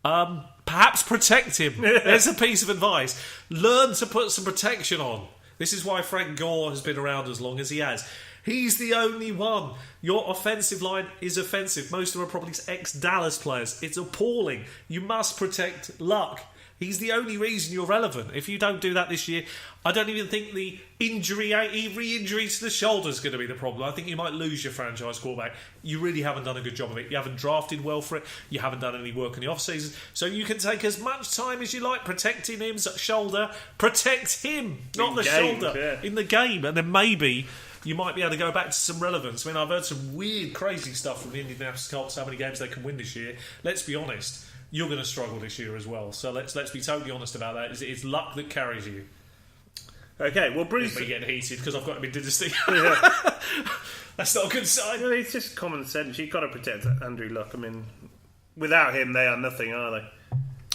Perhaps protect him. There's a piece of advice. Learn to put some protection on. This is why Frank Gore has been around as long as he has. He's the only one. Your offensive line is offensive. Most of them are probably ex-Dallas players. It's appalling. You must protect Luck. He's the only reason you're relevant. If you don't do that this year, I don't even think the re-injury to the shoulder is going to be the problem. I think you might lose your franchise quarterback. You really haven't done a good job of it. You haven't drafted well for it. You haven't done any work in the off-season. So you can take as much time as you like protecting his shoulder. Protect him, not the shoulder. Yeah. In the game. And then maybe you might be able to go back to some relevance. I mean, I've heard some weird, crazy stuff from the Indianapolis Colts, how many games they can win this year. Let's be honest. You're going to struggle this year as well. So let's be totally honest about that. It's luck that carries you. Okay, well, Bruce... Me getting heated because I've got him in Dynasty. Yeah. That's not a good sign. Well, it's just common sense. You've got to protect Andrew Luck. I mean, without him, they are nothing, are they?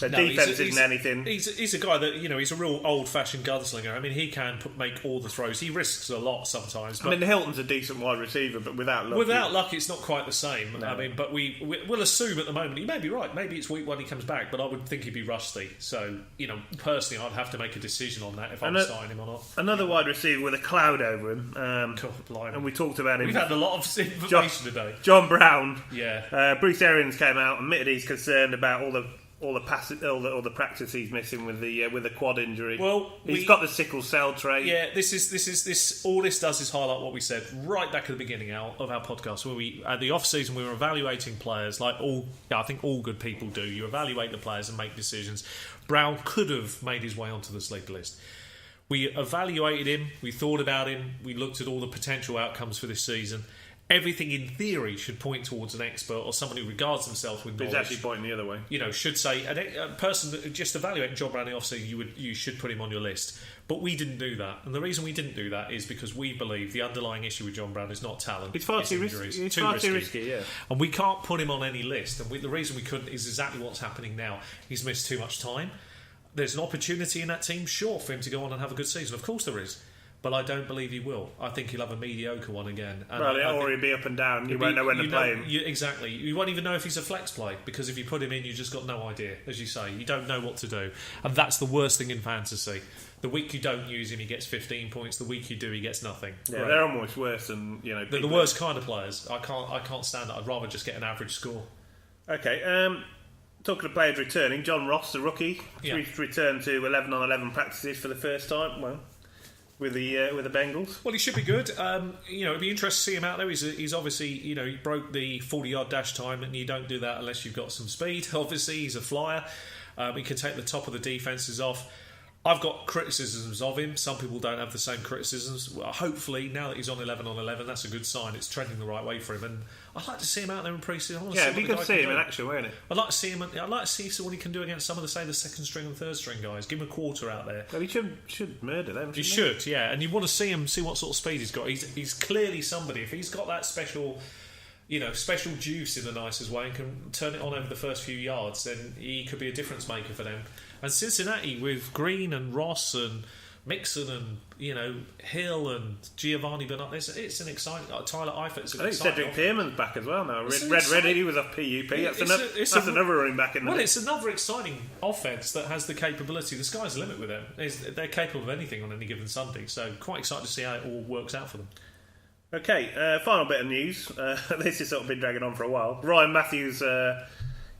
The defence isn't anything. He's a guy that, he's a real old-fashioned gunslinger. I mean, he can make all the throws. He risks a lot sometimes. But Hilton's a decent wide receiver, but without luck... Without luck, it's not quite the same. No. I mean, but we'll assume at the moment, he may be right. Maybe it's week 1 he comes back, but I would think he'd be rusty. So, personally, I'd have to make a decision on that if I'm starting him or not. Another wide receiver with a cloud over him. And we talked about him. We've had a lot of information today. John Brown. Yeah. Bruce Arians came out and admitted he's concerned about all the practice he's missing with the quad injury. Well, he's got the sickle cell trait. Yeah, this all this does is highlight what we said right back at the beginning of our podcast, where we at the off season we were evaluating players like I think all good people do. You evaluate the players and make decisions. Brown could have made his way onto the sleeper list. We evaluated him, we thought about him, we looked at all the potential outcomes for this season. Everything in theory should point towards an expert or someone who regards themselves with knowledge. It's actually pointing the other way. Should say a person that just evaluating John Brown in the offseason, you should put him on your list. But we didn't do that, and the reason we didn't do that is because we believe the underlying issue with John Brown is not talent. It's far too risky. It's far too risky, yeah. And we can't put him on any list. And the reason we couldn't is exactly what's happening now. He's missed too much time. There's an opportunity in that team, sure, for him to go on and have a good season. Of course there is. But I don't believe he will. I think he'll have a mediocre one again. And or he'll be up and down. You won't know when to play him. Exactly. You won't even know if he's a flex play, because if you put him in, you've just got no idea. As you say, you don't know what to do. And that's the worst thing in fantasy. The week you don't use him, he gets 15 points. The week you do, he gets nothing. Yeah, right. They're almost worse than They're the worst kind of players. I can't stand that. I'd rather just get an average score. Okay. Talking of players returning, John Ross, the rookie, returned to 11 on 11 practices for the first time. Well, with the Bengals. Well, he should be good. It'd be interesting to see him out there. He's obviously, he broke the 40-yard dash time, and you don't do that unless you've got some speed. Obviously, he's a flyer. He can take the top of the defences off. I've got criticisms of him. Some people don't have the same criticisms. Well, hopefully, now that he's on 11 on 11, that's a good sign. It's trending the right way for him, and I'd like to see him out there in pre-season. It'd be good to see him in action, wouldn't it? I'd like to see him. I'd like to see what he can do against some of the second string and third string guys. Give him a quarter out there. Well, he should murder them. He should, yeah. And you want to see what sort of speed he's got. He's clearly somebody. If he's got that special juice in the nicest way and can turn it on over the first few yards, then he could be a difference maker for them. And Cincinnati, with Green and Ross and Mixon and Hill and Giovanni Bernard, it's an exciting. Tyler Eifert's. I think Cedric Pearman's back as well now. Red, he was off PUP. That's another running back in there. Well, it's another exciting offense that has the capability. The sky's the limit with them. They're capable of anything on any given Sunday. So quite excited to see how it all works out for them. Okay, final bit of news. This has sort of been dragging on for a while. Ryan Matthews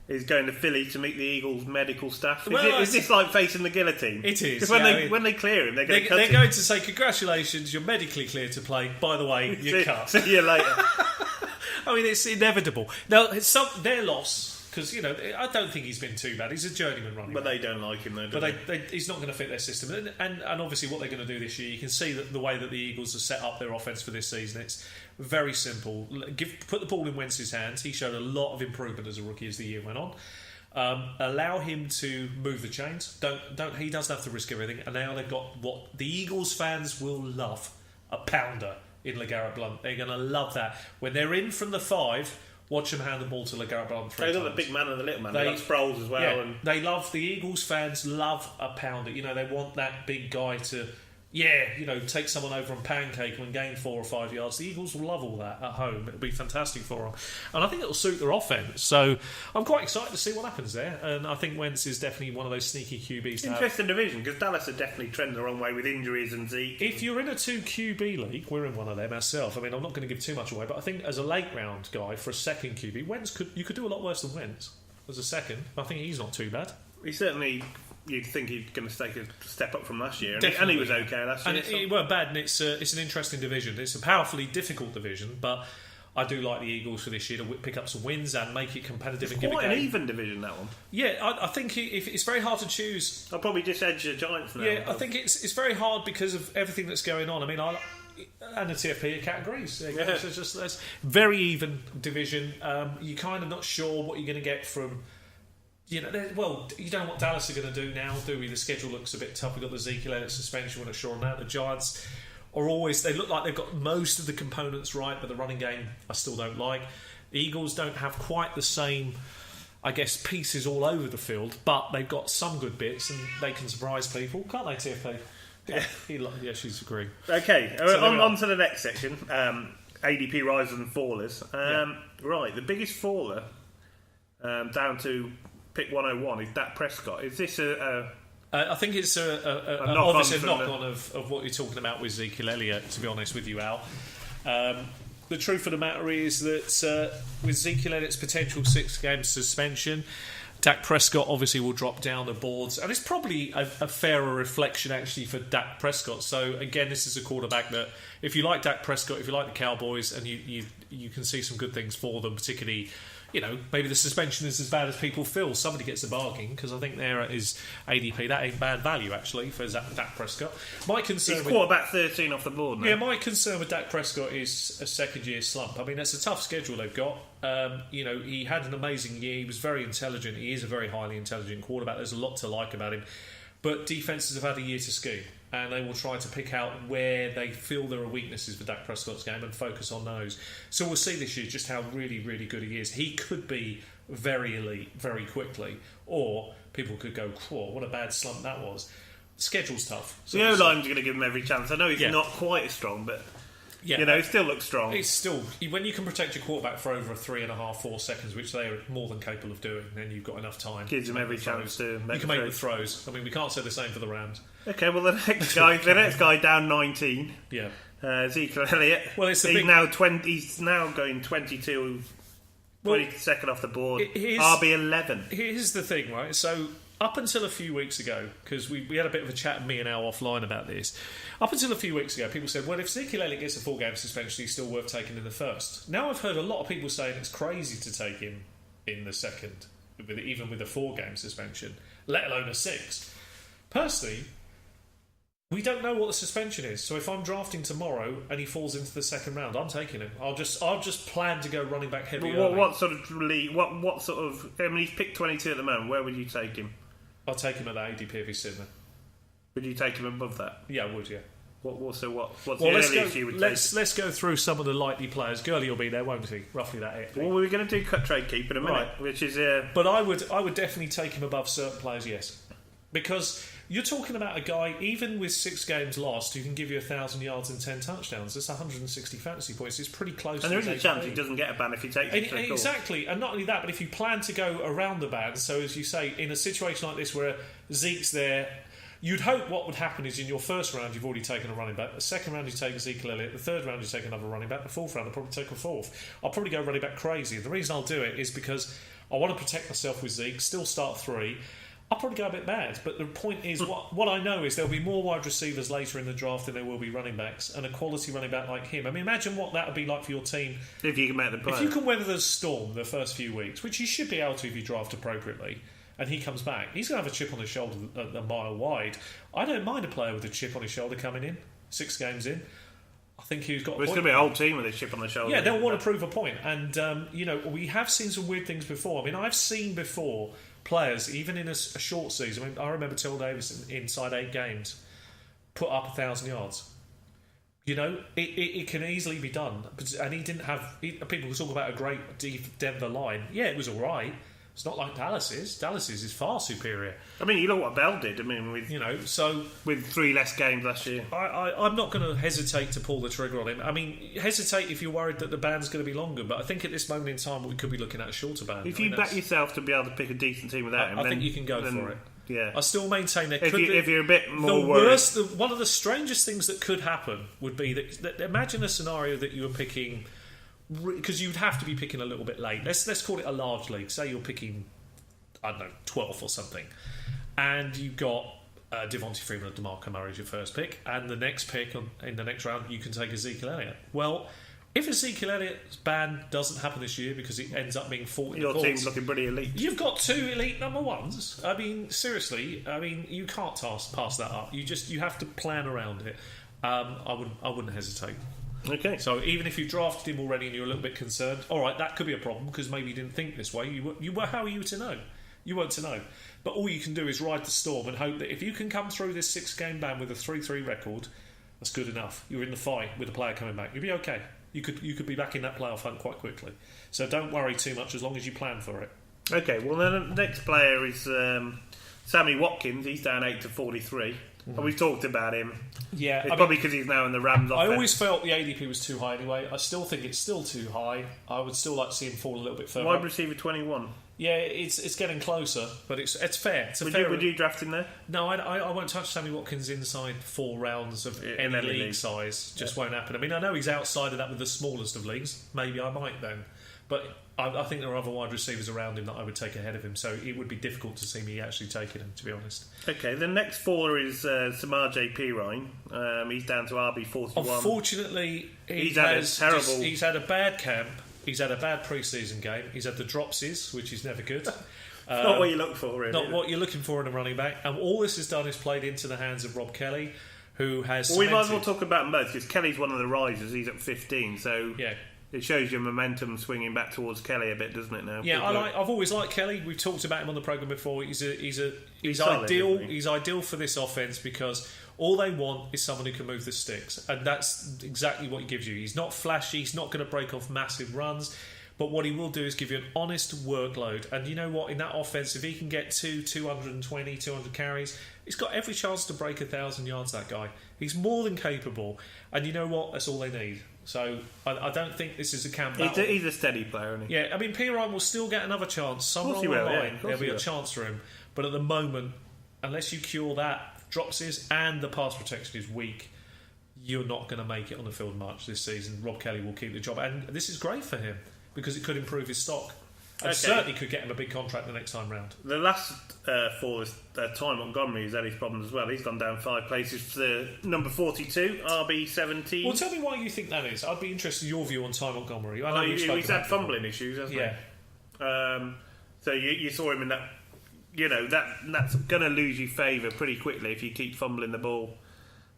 is going to Philly to meet the Eagles' medical staff. Is this like facing the guillotine? It is. Because when they clear him, they're going to cut him. They're going to say, congratulations, you're medically cleared to play. By the way, you're cut. See you later. I mean, it's inevitable. Now, their loss, because, I don't think he's been too bad. He's a journeyman running back. But they don't like him, though, do they? He's not going to fit their system. And obviously what they're going to do this year, you can see that the way that the Eagles have set up their offence for this season, it's very simple. Put the ball in Wentz's hands. He showed a lot of improvement as a rookie as the year went on. Allow him to move the chains. Don't. He doesn't have to risk everything. And now they've got what the Eagles fans will love: a pounder in LeGarrette Blount. They're going to love that when they're in from the 5. Watch them hand the ball to LeGarrette Blount 3 times. They got the big man and the little man. They got Sproles as well. Yeah, and they love the Eagles fans. Love a pounder. They want that big guy to. Take someone over and pancake them and gain 4 or 5 yards. The Eagles will love all that at home. It'll be fantastic for them. And I think it'll suit their offense. So I'm quite excited to see what happens there. And I think Wentz is definitely one of those sneaky QBs. Interesting division, because Dallas are definitely trending the wrong way with injuries and Zeke. If you're in a 2 QB league, we're in one of them ourselves. I mean, I'm not going to give too much away, but I think as a late round guy for a second QB, you could do a lot worse than Wentz as a second. I think he's not too bad. He certainly... You'd think he's going to take a step up from last year, and he was okay last year. And it weren't bad, and it's an interesting division. It's a powerfully difficult division, but I do like the Eagles for this year to pick up some wins and make it competitive. It's and quite give it an even division, that one. Yeah, I think if it's very hard to choose. I'll probably just edge the Giants now. Yeah, I think it's very hard because of everything that's going on. I mean, and the TFP categories. It's just that's very even division. You're kind of not sure what you're going to get from. You don't know what Dallas are going to do now, do we? The schedule looks a bit tough. We've got the Ezekiel Elliott suspension, we're not sure on that. The Giants they look like they've got most of the components right, but the running game I still don't like. The Eagles don't have quite the same I guess, pieces all over the field, but they've got some good bits and they can surprise people, can't they, TFP? Yeah, she's agreeing. Okay, on to the next section. ADP risers and fallers. Right, the biggest faller down to pick 101 is Dak Prescott. Is this I think it's obviously a knock-on of what you're talking about with Ezekiel Elliott, to be honest with you, Al. The truth of the matter is that with Ezekiel Elliott's potential 6-game suspension, Dak Prescott obviously will drop down the boards, and it's probably a fairer reflection actually for Dak Prescott. So again, this is a quarterback that, if you like Dak Prescott, if you like the Cowboys, and you can see some good things for them, particularly, maybe the suspension is as bad as people feel. Somebody gets a bargain, because I think there is ADP. That ain't bad value, actually, for Dak Prescott. My concern he's quarterback 13 off the board now. Yeah, my concern with Dak Prescott is a second-year slump. I mean, it's a tough schedule they've got. He had an amazing year. He was very intelligent. He is a very highly intelligent quarterback. There's a lot to like about him. But defences have had a year to scheme, and they will try to pick out where they feel there are weaknesses for Dak Prescott's game and focus on those. So we'll see this year just how really, really good he is. He could be very elite very quickly, or people could go, "Whoa, what a bad slump that was." The schedule's tough. So the O-line's going to give him every chance. I know he's not quite as strong, but it still looks strong. It's still, when you can protect your quarterback for over 3.5, 4 seconds, which they are more than capable of doing, then you've got enough time. Gives them every chance to make. You can make the throws. I mean, we can't say the same for the Rams. Okay, well the next guy down 19. Yeah. Ezekiel Elliott. Well, he's now 20. He's now going 22. 22nd off the board. RB11. Here's the thing, right? So up until a few weeks ago, because we had a bit of a chat, me and Al, offline about this. Up until a few weeks ago, people said, well, if Ezekiel Elliott gets a 4-game suspension, he's still worth taking in the first. Now I've heard a lot of people saying it's crazy to take him in the second, even with a 4-game suspension, let alone a 6. Personally, we don't know what the suspension is. So if I'm drafting tomorrow and he falls into the second round, I'm taking him. I'll just plan to go running back heavy. What sort of league? What sort of? I mean, he's picked 22 at the moment. Where would you take him? I'll take him at that ADP if he's sitting there. Would you take him above that? Yeah, I would. Yeah. What's the earliest you would take? Let's go through some of the likely players. Gurley will be there, won't he? Roughly that. Well, we're going to do cut trade keep in a minute, right. Which is. But I would definitely take him above certain players. Yes, because you're talking about a guy, even with 6 games lost, who can give you 1,000 yards and 10 touchdowns. That's 160 fantasy points. It's pretty close. And there is a chance he doesn't get a ban if he takes it. Exactly, and not only that, but if you plan to go around the ban, so as you say, in a situation like this where Zeke's there, you'd hope what would happen is in your first round you've already taken a running back, the second round you take Ezekiel Elliott, the third round you take another running back, the fourth round I'll probably take a fourth. I'll probably go running back crazy. The reason I'll do it is because I want to protect myself with Zeke, still start 3. I'll probably go a bit mad, but the point is, what I know is there'll be more wide receivers later in the draft than there will be running backs, and a quality running back like him. I mean, imagine what that would be like for your team. If you can make the play. If you can weather the storm the first few weeks, which you should be able to if you draft appropriately, and he comes back, he's going to have a chip on his shoulder a mile wide. I don't mind a player with a chip on his shoulder coming in, 6 games in. I think he's got. Well, it's going to be a whole team with a chip on the shoulder. Yeah, they'll want to prove a point, and we have seen some weird things before. I mean, I've seen before players, even in a short season. I mean, I remember Till Davis inside 8 games put up 1,000 yards. It can easily be done, and he didn't have. People talk about a great Denver line. Yeah, it was all right. It's not like Dallas's. Dallas's is far superior. I mean, you know what Bell did. I mean, with 3 less games last year. I'm not going to hesitate to pull the trigger on him. I mean, hesitate if you're worried that the ban's going to be longer. But I think at this moment in time, we could be looking at a shorter ban. If you back yourself to be able to pick a decent team without him, I think you can go for it. Yeah, I still maintain there could be. If you're a bit more worried, one of the strangest things that could happen would be that imagine a scenario that you were picking. Because you'd have to be picking a little bit late. Let's call it a large league. Say you're picking, I don't know, 12th or something, and you've got Devontae Freeman and DeMarco Murray as your first pick, and the next pick in the next round you can take Ezekiel Elliott. Well, if Ezekiel Elliott's ban doesn't happen this year because it ends up being 40 your team's looking pretty elite. You've got 2 elite number 1s. I mean, seriously. I mean, you can't pass that up. You have to plan around it. I wouldn't hesitate. Okay. So even if you drafted him already and you're a little bit concerned, all right, that could be a problem because maybe you didn't think this way. You were. How are you to know? You weren't to know. But all you can do is ride the storm and hope that if you can come through this 6-game ban with a 3-3 record, that's good enough. You're in the fight with a player coming back. You'll be okay. You could be back in that playoff hunt quite quickly. So don't worry too much as long as you plan for it. Okay, well then the next player is Sammy Watkins. He's down 8 to 43. And we've talked about him. Yeah, it's probably because he's now in the Rams offense. I always felt the ADP was too high anyway. I still think it's still too high. I would still like to see him fall a little bit further. Wide receiver 21. Yeah, it's getting closer, but it's fair. It's would you draft him there? No, I won't touch Sammy Watkins inside 4 rounds of any league size. Just won't happen. I mean, I know he's outside of that with the smallest of leagues. Maybe I might then. But I think there are other wide receivers around him that I would take ahead of him, so it would be difficult to see me actually taking him, to be honest. Okay, the next faller is Samaje Perine. He's down to RB 41. Unfortunately, he's had a bad camp. He's had a bad pre-season game. He's had the dropsies, which is never good. Not what you look for, really. Not what you're looking for in a running back. And all this has done is played into the hands of Rob Kelly, who has. Well, we might as well talk about them both because Kelly's one of the risers. He's at 15, so yeah. It shows your momentum swinging back towards Kelly a bit, doesn't it? Now, yeah, I've always liked Kelly. We've talked about him on the programme before. He's solid, ideal. He's ideal for this offence because all they want is someone who can move the sticks, and that's exactly what he gives you. He's not flashy. He's not going to break off massive runs. But what he will do is give you an honest workload. And you know what? In that offense, if he can get 220, 200 carries, he's got every chance to break 1,000 yards, that guy. He's more than capable. And you know what? That's all they need. So I don't think this is a camp battle. He's a steady player, isn't he? Yeah, I mean, Perine will still get another chance. Somewhere along the line, there'll be a chance for him. But at the moment, unless you cure that, dropsies and the pass protection is weak, you're not going to make it on the field much this season. Rob Kelly will keep the job. And this is great for him, because it could improve his stock. And certainly could get him a big contract the next time round. The last fall is Ty Montgomery, who's had his problems as well. He's gone down 5 places to number 42, RB 17. Well, tell me why you think that is. I'd be interested in your view on Ty Montgomery. I know he's had fumbling issues, hasn't he? Yeah. So you saw him in that. You know, that's going to lose you favour pretty quickly if you keep fumbling the ball.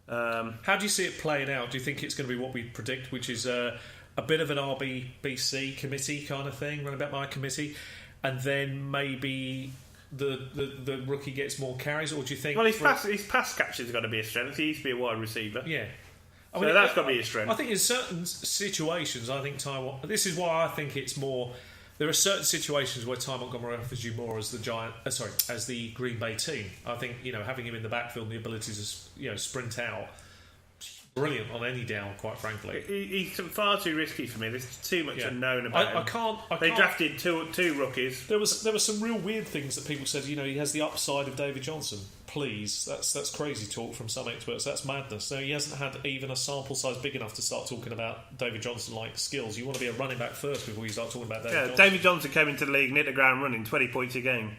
How do you see it playing out? Do you think it's going to be what we predict, which is a bit of an RBBC committee kind of thing, run about my committee, and then maybe the rookie gets more carries, or do you think? Well, his pass catcher's got to be a strength. He used to be a wide receiver. Yeah. I mean, that's got to be a strength. I think in certain situations, this is why I think it's more. There are certain situations where Ty Montgomery offers you more as as the Green Bay team. I think having him in the backfield and the ability to sprint out. Brilliant on any down, quite frankly. He's far too risky for me. There's too much unknown about him. I can't. They drafted two rookies. There were some real weird things that people said. He has the upside of David Johnson. Please, that's crazy talk from some experts. That's madness. So he hasn't had even a sample size big enough to start talking about David Johnson-like skills. You want to be a running back first before you start talking about David Johnson. David Johnson came into the league and hit the ground running, 20 points a game.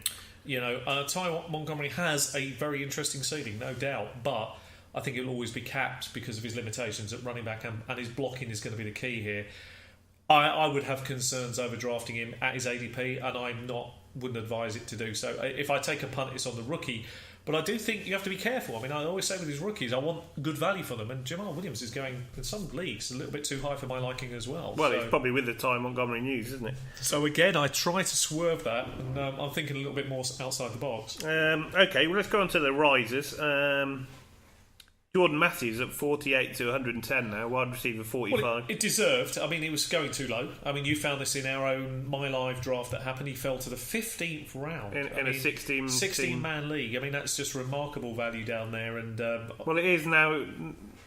Ty Montgomery has a very interesting ceiling, no doubt, but I think it'll always be capped because of his limitations at running back, and his blocking is going to be the key here. I would have concerns over drafting him at his ADP, and wouldn't advise it to do so. If I take a punt, it's on the rookie. But I do think you have to be careful. I mean, I always say with these rookies, I want good value for them, and Jamal Williams is going, in some leagues, a little bit too high for my liking as well. Well, it's probably with the Ty Montgomery news, isn't it? So again, I try to swerve that, and I'm thinking a little bit more outside the box. Okay, well, let's go on to the risers. Jordan Matthews at 48 to 110 now, wide receiver 45. Well, it deserved. I mean, he was going too low. I mean, you found this in our own My Live draft that happened. He fell to the 15th round. In a 16-man league. I mean, that's just remarkable value down there. And well, it is now.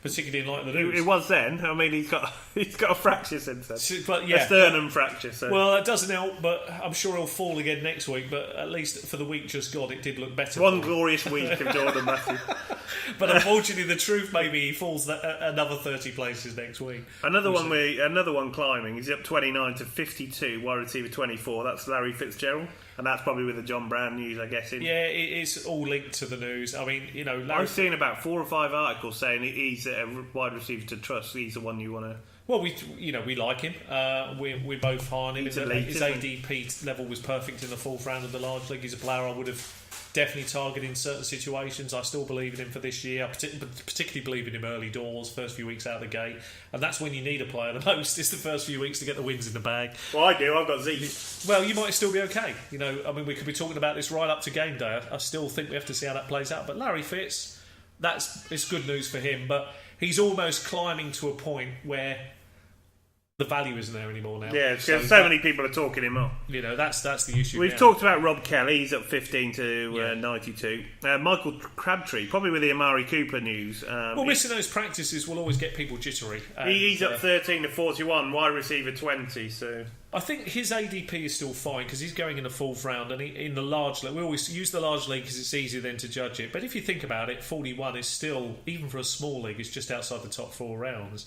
Particularly in light of the news. It was then. I mean, he's got a fracture since then. A sternum fracture. So. Well, that doesn't help, but I'm sure he'll fall again next week. But at least for the week just gone, it did look better. One glorious week of Jordan Matthews. But unfortunately, the truth maybe he falls another 30 places next week. Another one climbing. He's up 29 to 52. Wide receiver 24. That's Larry Fitzgerald. And that's probably with the John Brown news, I guess. Yeah, it's all linked to the news. I mean, I've seen about 4 or 5 articles saying he's a wide receiver to trust. He's the one you want to. Well, we like him. We're both high on him. His ADP level was perfect in the 4th round of the large league. He's a player I would have definitely targeted in certain situations. I still believe in him for this year. I particularly believe in him early doors, first few weeks out of the gate. And that's when you need a player the most. It's the first few weeks to get the wins in the bag. Well, I do. I've got Zeke. Well, you might still be okay. I mean, we could be talking about this right up to game day. I still think we have to see how that plays out. But Larry Fitz, it's good news for him. But he's almost climbing to a point where the value isn't there anymore now. Yeah, because so many people are talking him up. You know, that's the issue. We've now. talked about Rob Kelly. He's up 15 to 92. Michael Crabtree, probably with the Amari Cooper news. Missing those practices will always get people jittery. He's up 13 to 41, wide receiver 20. So I think his ADP is still fine because he's going in the 4th round, and in the large league, we always use the large league because it's easier then to judge it. But if you think about it, 41 is still, even for a small league, it's just outside the top 4 rounds.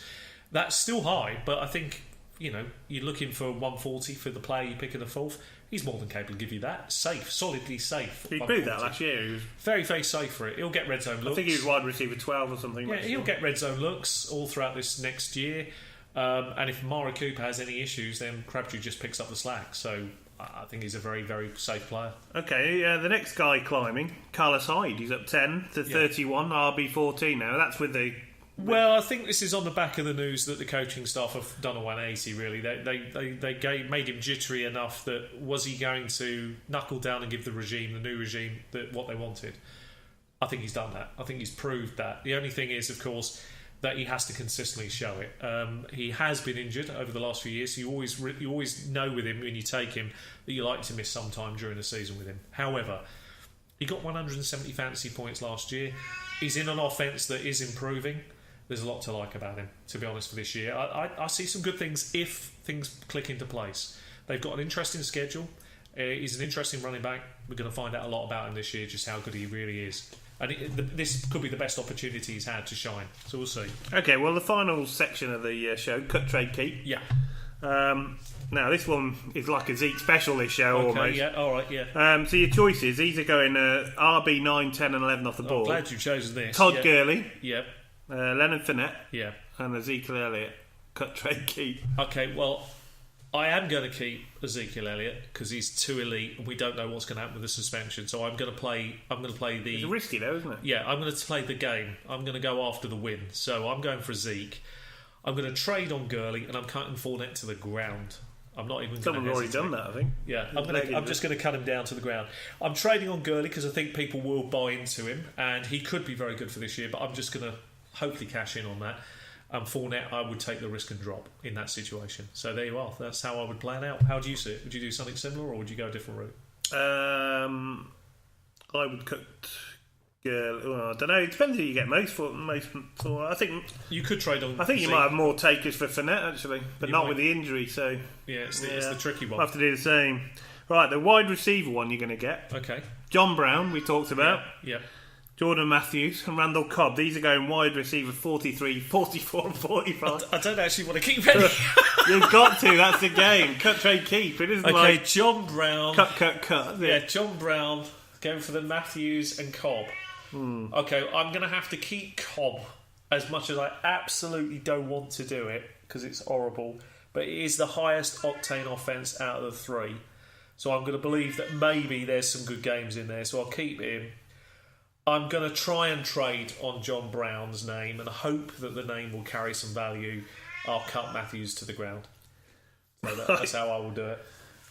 That's still high, but I think, you know, you're looking for 140 for the player you pick in the 4th. He's more than capable to give you that. Safe, solidly safe. He proved that last year. He was very, very safe for it. He'll get red zone looks. I think he was wide receiver 12 or something. Yeah, he'll get red zone looks all throughout this next year. And if Amari Cooper has any issues, then Crabtree just picks up the slack. So I think he's a very, very safe player. Okay, the next guy climbing, Carlos Hyde. He's up 10 to 31, RB14 now. That's with the... Well, I think this is on the back of the news that the coaching staff have done a 180, really. They made him jittery enough that was he going to knuckle down and give the new regime, what they wanted? I think he's done that. I think he's proved that. The only thing is, of course, that he has to consistently show it. He has been injured over the last few years. So you always know with him when you take him that you like to miss some time during the season with him. However, he got 170 fantasy points last year. He's in an offense that is improving. There's a lot to like about him, to be honest, for this year. I see some good things if things click into place. They've got an interesting schedule. He's an interesting running back. We're going to find out a lot about him this year, just how good he really is. And this could be the best opportunity he's had to shine. So we'll see. Okay, well, the final section of the show, Cut, Trade, Keep. Yeah. Now, this one is like a Zeke special, this show, almost. Yeah, all right, yeah. So your choices, these are going RB 9, 10 and 11 off the board. I'm glad you've chosen this. Todd Gurley. Yeah. Leonard Fournette. Yeah. And Ezekiel Elliott. Cut, Trade, Keep. Okay, well, I am going to keep Ezekiel Elliott because he's too elite and we don't know what's going to happen with the suspension. So I'm going to play the... It's risky though, isn't it? Yeah, I'm going to play the game. I'm going to go after the win. So I'm going for Zeke. I'm going to trade on Gurley and I'm cutting Fournette to the ground. I'm not even going to Someone's already done that, I think. Yeah, I'm just going to cut him down to the ground. I'm trading on Gurley because I think people will buy into him and he could be very good for this year, but I'm just going to hopefully cash in on that. And Fournette, I would take the risk and drop in that situation. So there you are. That's how I would plan out. How do you see it? Would you do something similar or would you go a different route? I would cut Gurley. Well, I don't know. It depends who you get most for. I think you could trade on. I think you might have more takers for Fournette actually, but not with the injury. So it's the tricky one. I'll have to do the same. Right, the wide receiver one you're going to get. Okay. John Brown, we talked about. Yeah. Jordan Matthews and Randall Cobb. These are going wide receiver 43, 44 and 45. I don't actually want to keep any. You've got to. That's the game. Cut, trade, keep. It isn't like... Okay, John Brown. Cut. Yeah, John Brown going for the Matthews and Cobb. Okay, I'm going to have to keep Cobb as much as I absolutely don't want to do it because it's horrible. But it is the highest octane offence out of the three. So I'm going to believe that maybe there's some good games in there. So I'll keep him. I'm going to try and trade on John Brown's name and hope that the name will carry some value. I'll cut Matthews to the ground. So that's how I will do it.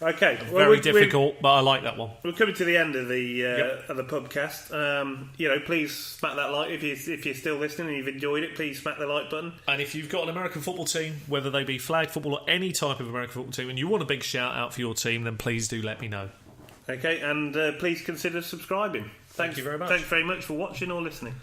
Okay. Very difficult, but I like that one. We're coming to the end of the pubcast. Please smack that like if you're still listening and you've enjoyed it. Please smack the like button. And if you've got an American football team, whether they be flag football or any type of American football team, and you want a big shout out for your team, then please do let me know. Okay, and please consider subscribing. Thank you very much. Thanks very much for watching or listening.